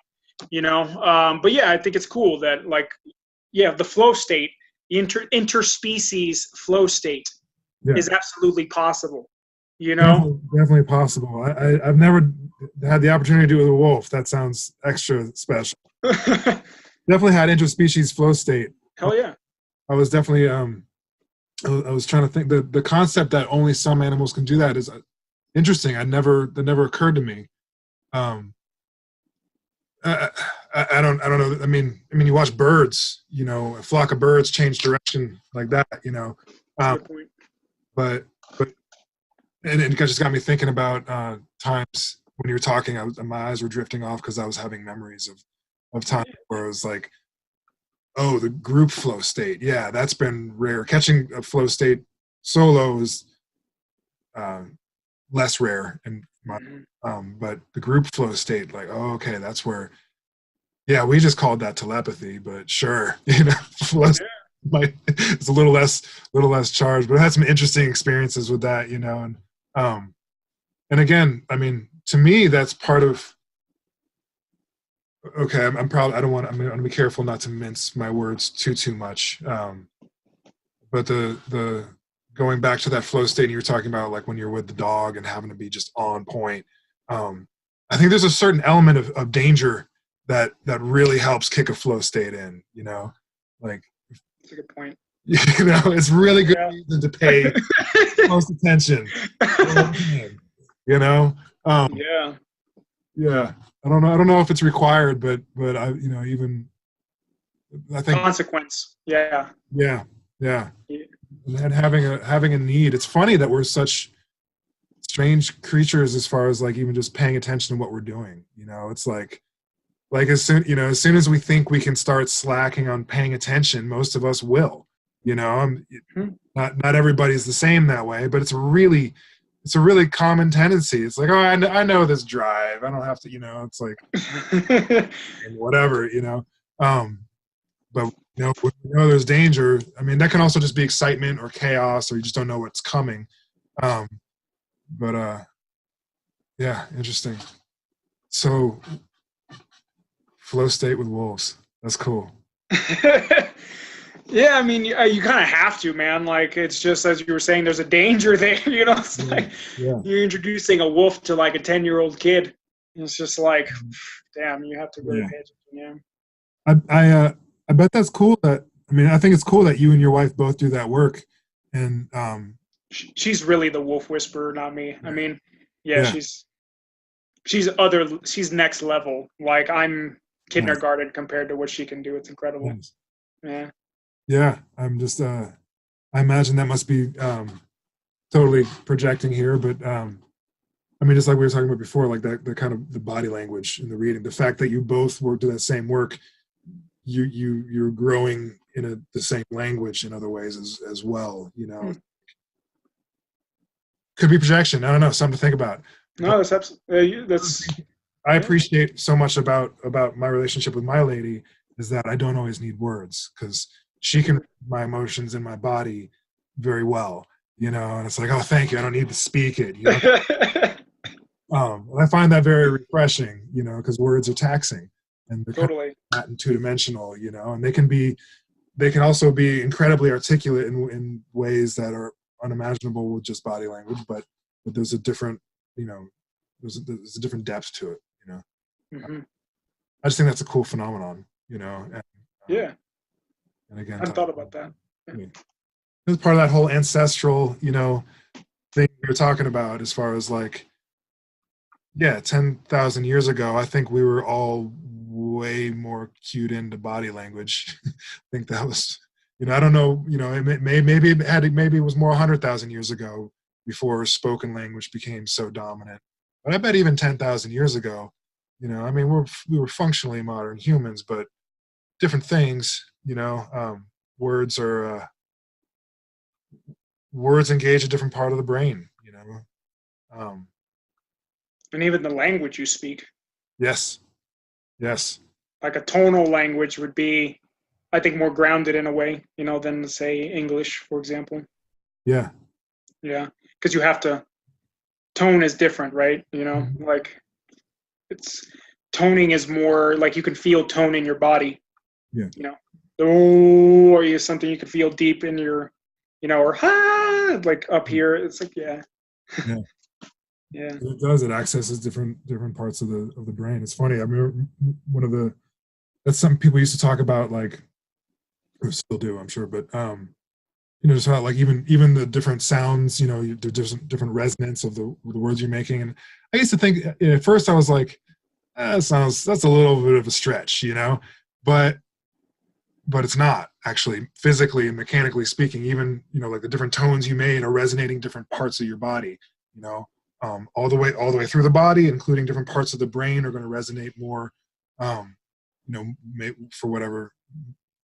[SPEAKER 2] but yeah, I think it's cool that, like, the flow state, interspecies flow state
[SPEAKER 1] Yeah.
[SPEAKER 2] is absolutely possible. You know,
[SPEAKER 1] definitely possible. I've never had the opportunity to do it with a wolf. That sounds extra special. Definitely had interspecies flow state.
[SPEAKER 2] Hell yeah.
[SPEAKER 1] I was definitely I was trying to think the concept that only some animals can do that is interesting. That never occurred to me. I don't know. I mean, you watch birds. You know, a flock of birds change direction like that. You know,
[SPEAKER 2] Good point.
[SPEAKER 1] but and it just got me thinking about times when you were talking. My eyes were drifting off because I was having memories of times where it was like, oh, the group flow state. Yeah, that's been rare. Catching a flow state solo is less rare, and but the group flow state, like, oh, okay, that's where. Yeah, we just called that telepathy, but sure, you know, it's a little less charged. But I had some interesting experiences with that, you know, and again, I mean, to me, that's part of. Okay, I'm probably I'm going to be careful not to mince my words too much. But the going back to that flow state you were talking about, like when you're with the dog and having to be just on point. I think there's a certain element of danger that really helps kick a flow state in, you know, like.
[SPEAKER 2] That's a good point.
[SPEAKER 1] You know, it's really good reason to pay close attention. You know. Yeah. I don't know if it's required, but I, you know, even I think
[SPEAKER 2] consequence. Yeah.
[SPEAKER 1] And having a need. It's funny that we're such strange creatures as far as like even just paying attention to what we're doing. You know, it's like as soon as we think we can start slacking on paying attention, most of us will. You know, not everybody's the same that way, but it's a really common tendency. It's like, oh, I know this drive. I don't have to, you know, it's like whatever, you know. But you know, when you know there's danger, I mean, that can also just be excitement or chaos, or you just don't know what's coming. But yeah, interesting. So flow state with wolves. That's cool.
[SPEAKER 2] Yeah, I mean, you kind of have to, man. Like, it's just, as you were saying, there's a danger there. You know, it's like you're introducing a wolf to like a 10-year-old kid. It's just like, damn, you have to really pay attention.
[SPEAKER 1] Yeah. I bet that's cool. I think it's cool that you and your wife both do that work. And
[SPEAKER 2] she's really the wolf whisperer, not me. I mean, she's next level. Like, I'm kindergarten compared to what she can do. It's incredible. Yeah.
[SPEAKER 1] Yeah, I'm just. I imagine that must be totally projecting here, but I mean, just like we were talking about before, like that, the kind of the body language and the reading, the fact that you both work do that same work, you're growing in the same language in other ways as well. You know, could be projection. I don't know, something to think about.
[SPEAKER 2] No, that's absolutely.
[SPEAKER 1] I appreciate so much about my relationship with my lady is that I don't always need words because she can read my emotions in my body very well, you know, and it's like, oh, thank you. I don't need to speak it. You know? I find that very refreshing, you know, because words are taxing and they're kind of not in two-dimensional, you know, and they can also be incredibly articulate in ways that are unimaginable with just body language, but there's a different, you know, there's a different depth to it, you know. I just think that's a cool phenomenon, you know. And, and again,
[SPEAKER 2] I thought about that.
[SPEAKER 1] It's part of that whole ancestral, you know, thing you're talking about as far as like, 10,000 years ago, I think we were all way more cued into body language. I think that was, you know, I don't know, you know, maybe it was more 100,000 years ago before spoken language became so dominant. But I bet even 10,000 years ago, you know, I mean, we were functionally modern humans, but different things, you know. Words engage a different part of the brain, you know.
[SPEAKER 2] And even the language you speak.
[SPEAKER 1] Yes.
[SPEAKER 2] Like a tonal language would be, I think, more grounded in a way, you know, than say English, for example.
[SPEAKER 1] Yeah.
[SPEAKER 2] Because you have to, tone is different, right? You know, like toning is more like you can feel tone in your body.
[SPEAKER 1] Yeah.
[SPEAKER 2] You know, or is something you could feel deep in your, or like up here. It's like, yeah. Yeah.
[SPEAKER 1] It does. It accesses different parts of the brain. It's funny. I mean, that's something people used to talk about, like, or still do, I'm sure, but just how, like, even the different sounds, the different resonance of the words you're making. And I used to think at first, I was like, that's a little bit of a stretch, but it's not actually, physically and mechanically speaking. Even like the different tones you made are resonating different parts of your body, all the way through the body, including different parts of the brain are going to resonate more, for whatever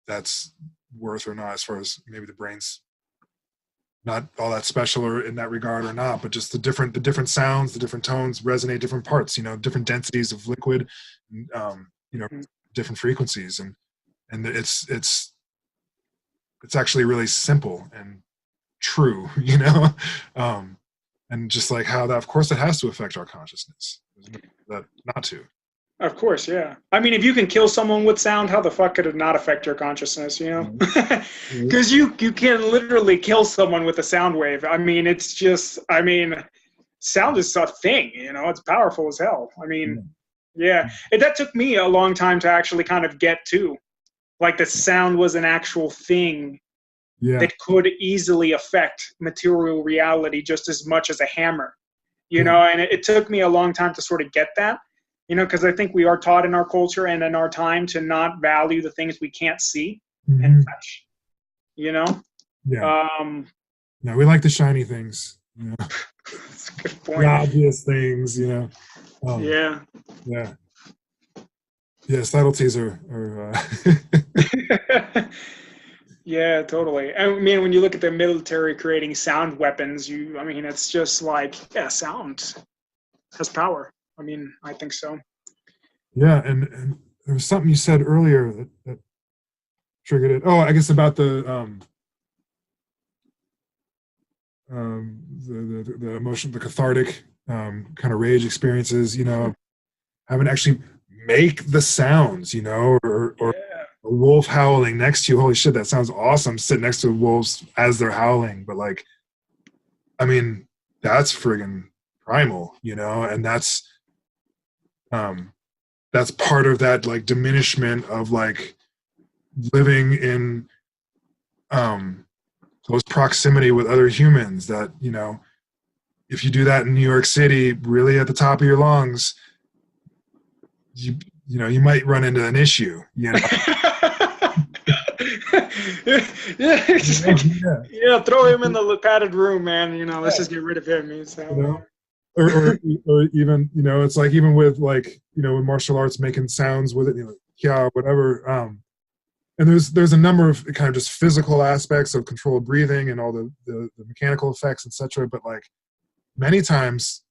[SPEAKER 1] that's worth or not, as far as maybe the brain's not all that special or in that regard or not, but just the different sounds, the different tones resonate different parts, different densities of liquid, different frequencies, and it's actually really simple and true, and just like how that, of course, it has to affect our consciousness. There's no that not to.
[SPEAKER 2] Of course, yeah. I mean, if you can kill someone with sound, how the fuck could it not affect your consciousness, Because you can literally kill someone with a sound wave. I mean, it's just, sound is a thing, it's powerful as hell. I mean, yeah. That took me a long time to actually kind of get to. Like, the sound was an actual thing that could easily affect material reality just as much as a hammer, and it took me a long time to sort of get that. Because I think we are taught in our culture and in our time to not value the things we can't see and touch.
[SPEAKER 1] Yeah.
[SPEAKER 2] No,
[SPEAKER 1] we like the shiny things.
[SPEAKER 2] That's a good point.
[SPEAKER 1] The obvious things.
[SPEAKER 2] Yeah.
[SPEAKER 1] Yeah. Subtleties are.
[SPEAKER 2] Yeah, totally. I mean, when you look at the military creating sound weapons, it's just like, sound has power. I mean, I think so.
[SPEAKER 1] Yeah, and there was something you said earlier that triggered it. Oh, I guess about the emotion, the cathartic kind of rage experiences. Having to actually make the sounds. Or a wolf howling next to you. Holy shit, that sounds awesome. Sitting next to wolves as they're howling, but like, that's friggin' primal. And that's part of that, like, diminishment of, like, living in close proximity with other humans, that if you do that in New York City really at the top of your lungs, you might run into an issue.
[SPEAKER 2] Yeah, throw him in the padded room, man. Let's just get rid of him.
[SPEAKER 1] Or even it's like, even with, like, with martial arts, making sounds with it, yeah, whatever. And there's a number of kind of just physical aspects of controlled breathing and all the mechanical effects, etc. But, like, many times,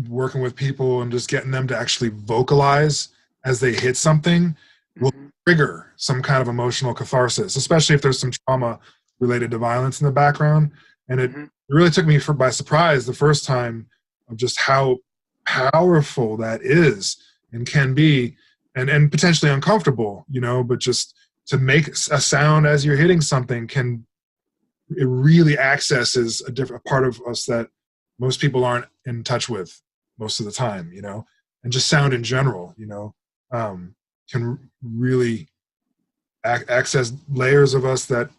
[SPEAKER 1] working with people and just getting them to actually vocalize as they hit something will trigger some kind of emotional catharsis, especially if there's some trauma related to violence in the background. And it really took me by surprise the first time of just how powerful that is and can be, and potentially uncomfortable, but just to make a sound as you're hitting something it really accesses a different part of us that most people aren't in touch with most of the time, and just sound in general, can really access layers of us that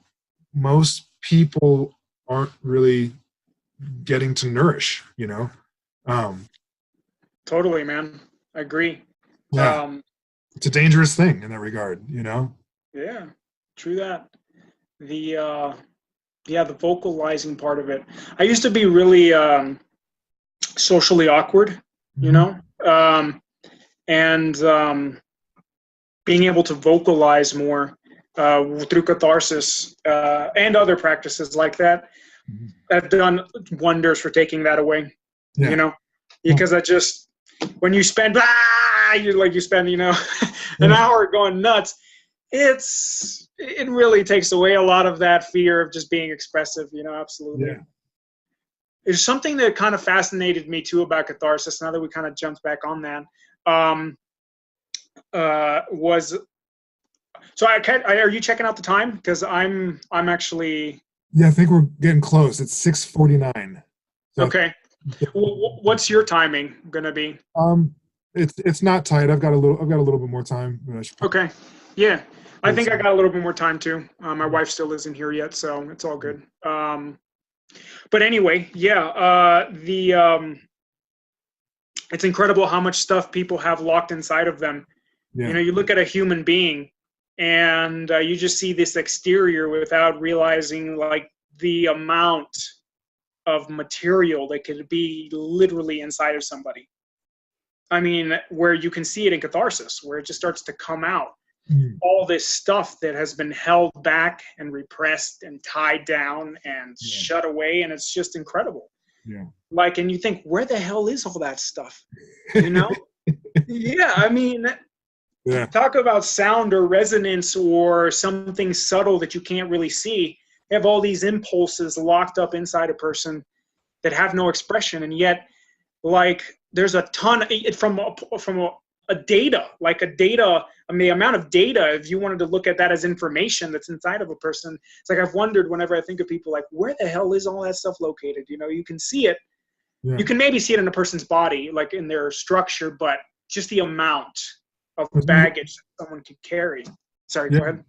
[SPEAKER 1] most people aren't really getting to nourish,
[SPEAKER 2] Totally, man. I agree.
[SPEAKER 1] Yeah. It's a dangerous thing in that regard,
[SPEAKER 2] Yeah, true that. The vocalizing part of it. I used to be really socially awkward, and being able to vocalize more through catharsis and other practices like that have done wonders for taking that away. Because I just, when you spend you spend an hour going nuts, it really takes away a lot of that fear of just being expressive. Absolutely. There's something that kind of fascinated me too about catharsis, now that we kind of jumped back on that. was, so are you checking out the time? Because I'm actually.
[SPEAKER 1] Yeah, I think we're getting close. It's 6:49. So
[SPEAKER 2] okay. What's your timing gonna be?
[SPEAKER 1] It's not tight. I've got a little bit more time.
[SPEAKER 2] Okay. Yeah. I think I got a little bit more time too. My wife still isn't here yet, so it's all good. But anyway, yeah. It's incredible how much stuff people have locked inside of them.
[SPEAKER 1] Yeah.
[SPEAKER 2] You know, you look at a human being, and you just see this exterior without realizing like the amount of material that could be literally inside of somebody. I mean, where you can see it in catharsis, where it just starts to come out. All this stuff that has been held back and repressed and tied down and shut away, and it's just incredible.
[SPEAKER 1] Yeah.
[SPEAKER 2] Like, and you think, where the hell is all that stuff? You know? Yeah, I mean, talk about sound or resonance or something subtle that you can't really see. You have all these impulses locked up inside a person that have no expression, and yet, like, there's a ton from a data, like a data. I mean, the amount of data, if you wanted to look at that as information that's inside of a person, it's like I've wondered whenever I think of people, like, where the hell is all that stuff located? You know, you can see it. Yeah. You can maybe see it in a person's body, like in their structure, but just the amount of baggage that someone could carry. Sorry, go ahead.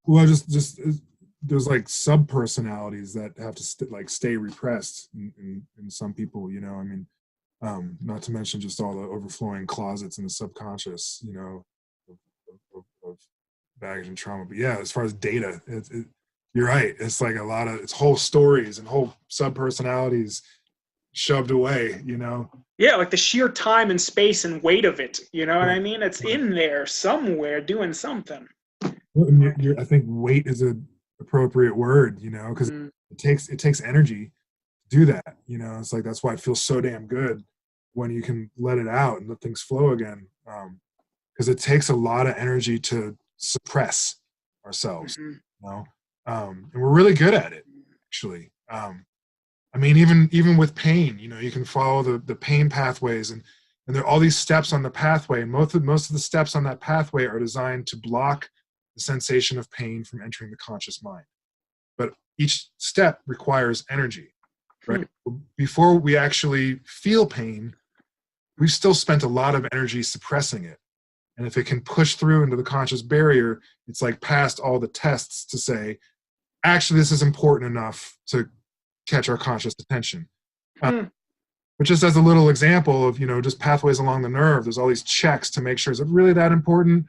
[SPEAKER 1] Well, just there's like sub-personalities that have to stay repressed in some people, you know. I mean, not to mention just all the overflowing closets in the subconscious, you know, of baggage and trauma. But yeah, as far as data, you're right. It's like it's whole stories and whole sub-personalities shoved away, you know.
[SPEAKER 2] Yeah, like the sheer time and space and weight of it, you know what I mean? It's in there somewhere doing something.
[SPEAKER 1] I think weight is an appropriate word, you know, because it takes energy to do that, you know. It's like that's why it feels so damn good when you can let it out and let things flow again, because it takes a lot of energy to suppress ourselves, you know, and we're really good at it, actually. I mean, even with pain, you know, you can follow the pain pathways, and there are all these steps on the pathway, and most of the steps on that pathway are designed to block the sensation of pain from entering the conscious mind. But each step requires energy, right? Before we actually feel pain, we've still spent a lot of energy suppressing it. And if it can push through into the conscious barrier, it's like past all the tests to say, actually, this is important enough to catch our conscious attention. But just as a little example of, you know, just pathways along the nerve, there's all these checks to make sure, is it really that important?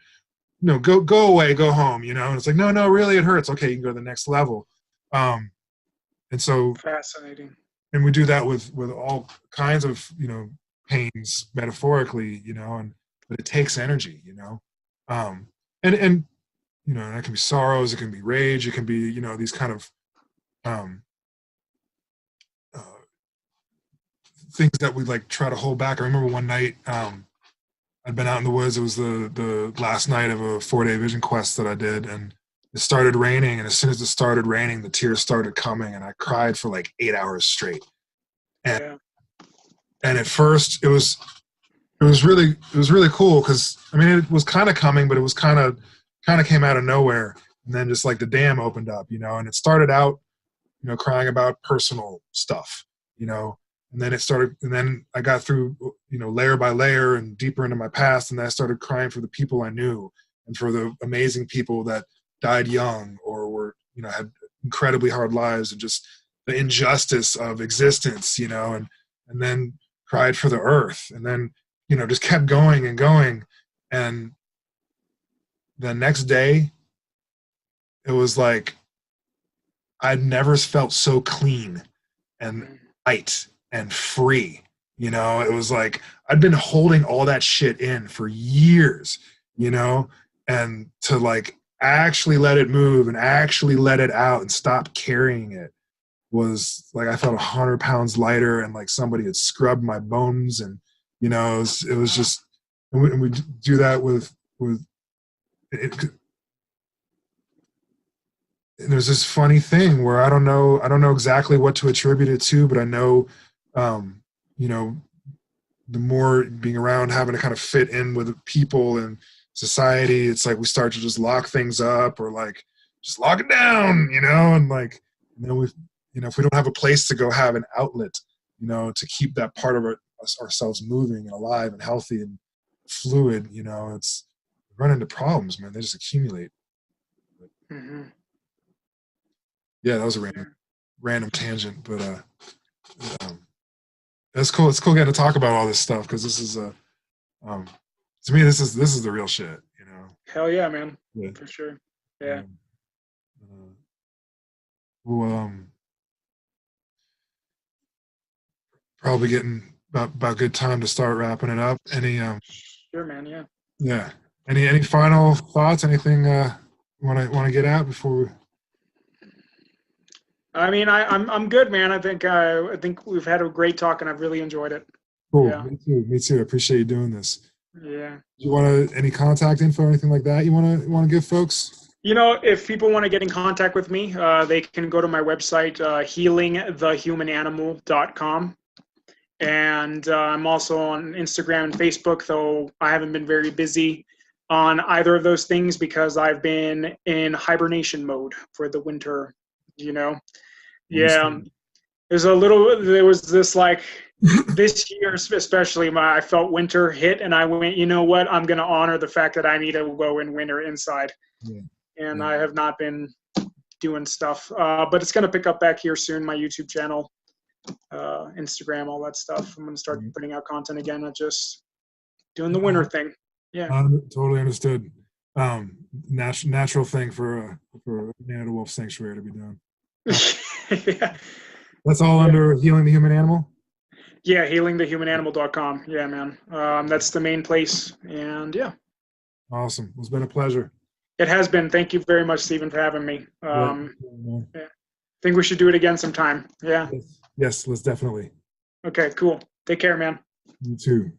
[SPEAKER 1] No, go away, go home, you know. And it's like, no, really, it hurts. Okay, you can go to the next level. And so
[SPEAKER 2] fascinating. And
[SPEAKER 1] we do that with all kinds of, you know, pains metaphorically, you know, but it takes energy, you know. And you know, that can be sorrows, it can be rage, it can be, you know, these kind of things that we like try to hold back. I remember one night I'd been out in the woods. It was the last night of a 4-day vision quest that I did, and it started raining, and as soon as it started raining, the tears started coming, and I cried for like 8 hours straight. And at first it was really cool, because I mean, it was kind of coming, but it was kind of came out of nowhere, and then just like the dam opened up, you know. And it started out, you know, crying about personal stuff, you know. And then I got through, you know, layer by layer and deeper into my past. And then I started crying for the people I knew and for the amazing people that died young or were, you know, had incredibly hard lives, and just the injustice of existence, you know, and then cried for the earth, and then, you know, just kept going and going. And the next day, it was like I'd never felt so clean and light and free, you know. It was like I'd been holding all that shit in for years, you know, and to like actually let it move and actually let it out and stop carrying it was like I felt 100 pounds lighter, and like somebody had scrubbed my bones, and, you know, it was just, and we do that with it. And there's this funny thing where I don't know exactly what to attribute it to, but I know, you know, the more being around, having to kind of fit in with people and society, it's like we start to just lock things up or like just lock it down, you know, and like, and then we, you know, if we don't have a place to go have an outlet, you know, to keep that part of ourselves moving and alive and healthy and fluid, you know, it's we run into problems, man. They just accumulate.
[SPEAKER 2] Mm-hmm.
[SPEAKER 1] Yeah, that was a random tangent, but it's cool. It's cool getting to talk about all this stuff because this is to me this is the real shit, you know.
[SPEAKER 2] Hell yeah, man.
[SPEAKER 1] Yeah.
[SPEAKER 2] For sure. Yeah.
[SPEAKER 1] Well, probably getting about good time to start wrapping it up. Any
[SPEAKER 2] Sure, man. Yeah.
[SPEAKER 1] yeah. Any final thoughts? Anything want to get out before we?
[SPEAKER 2] I mean, I'm good, man. I think we've had a great talk, and I've really enjoyed it.
[SPEAKER 1] Cool.
[SPEAKER 2] Yeah.
[SPEAKER 1] Me too. I appreciate you doing this.
[SPEAKER 2] Yeah.
[SPEAKER 1] Do you want to any contact info or anything like that you want to give folks?
[SPEAKER 2] You know, if people want to get in contact with me, they can go to my website, healingthehumananimal.com. And I'm also on Instagram and Facebook, though I haven't been very busy on either of those things because I've been in hibernation mode for the winter, you know. Yeah. There was this like, this year especially, I felt winter hit, and I went, you know what? I'm going to honor the fact that I need to go in winter inside.
[SPEAKER 1] Yeah.
[SPEAKER 2] And I have not been doing stuff. But it's going to pick up back here soon, my YouTube channel, Instagram, all that stuff. I'm going to start putting out content again, not just doing the winter thing. Yeah.
[SPEAKER 1] Totally understood. Natural thing for a man at a wolf sanctuary to be doing.
[SPEAKER 2] Yeah.
[SPEAKER 1] That's all under Healing the Human Animal?
[SPEAKER 2] Yeah, healingthehumananimal.com. Yeah, man. That's the main place. And yeah.
[SPEAKER 1] Awesome. It's been a pleasure.
[SPEAKER 2] It has been. Thank you very much, Stephen, for having me.
[SPEAKER 1] Yeah.
[SPEAKER 2] I think we should do it again sometime. Yeah.
[SPEAKER 1] Yes, let's definitely.
[SPEAKER 2] Okay, cool. Take care, man.
[SPEAKER 1] You too.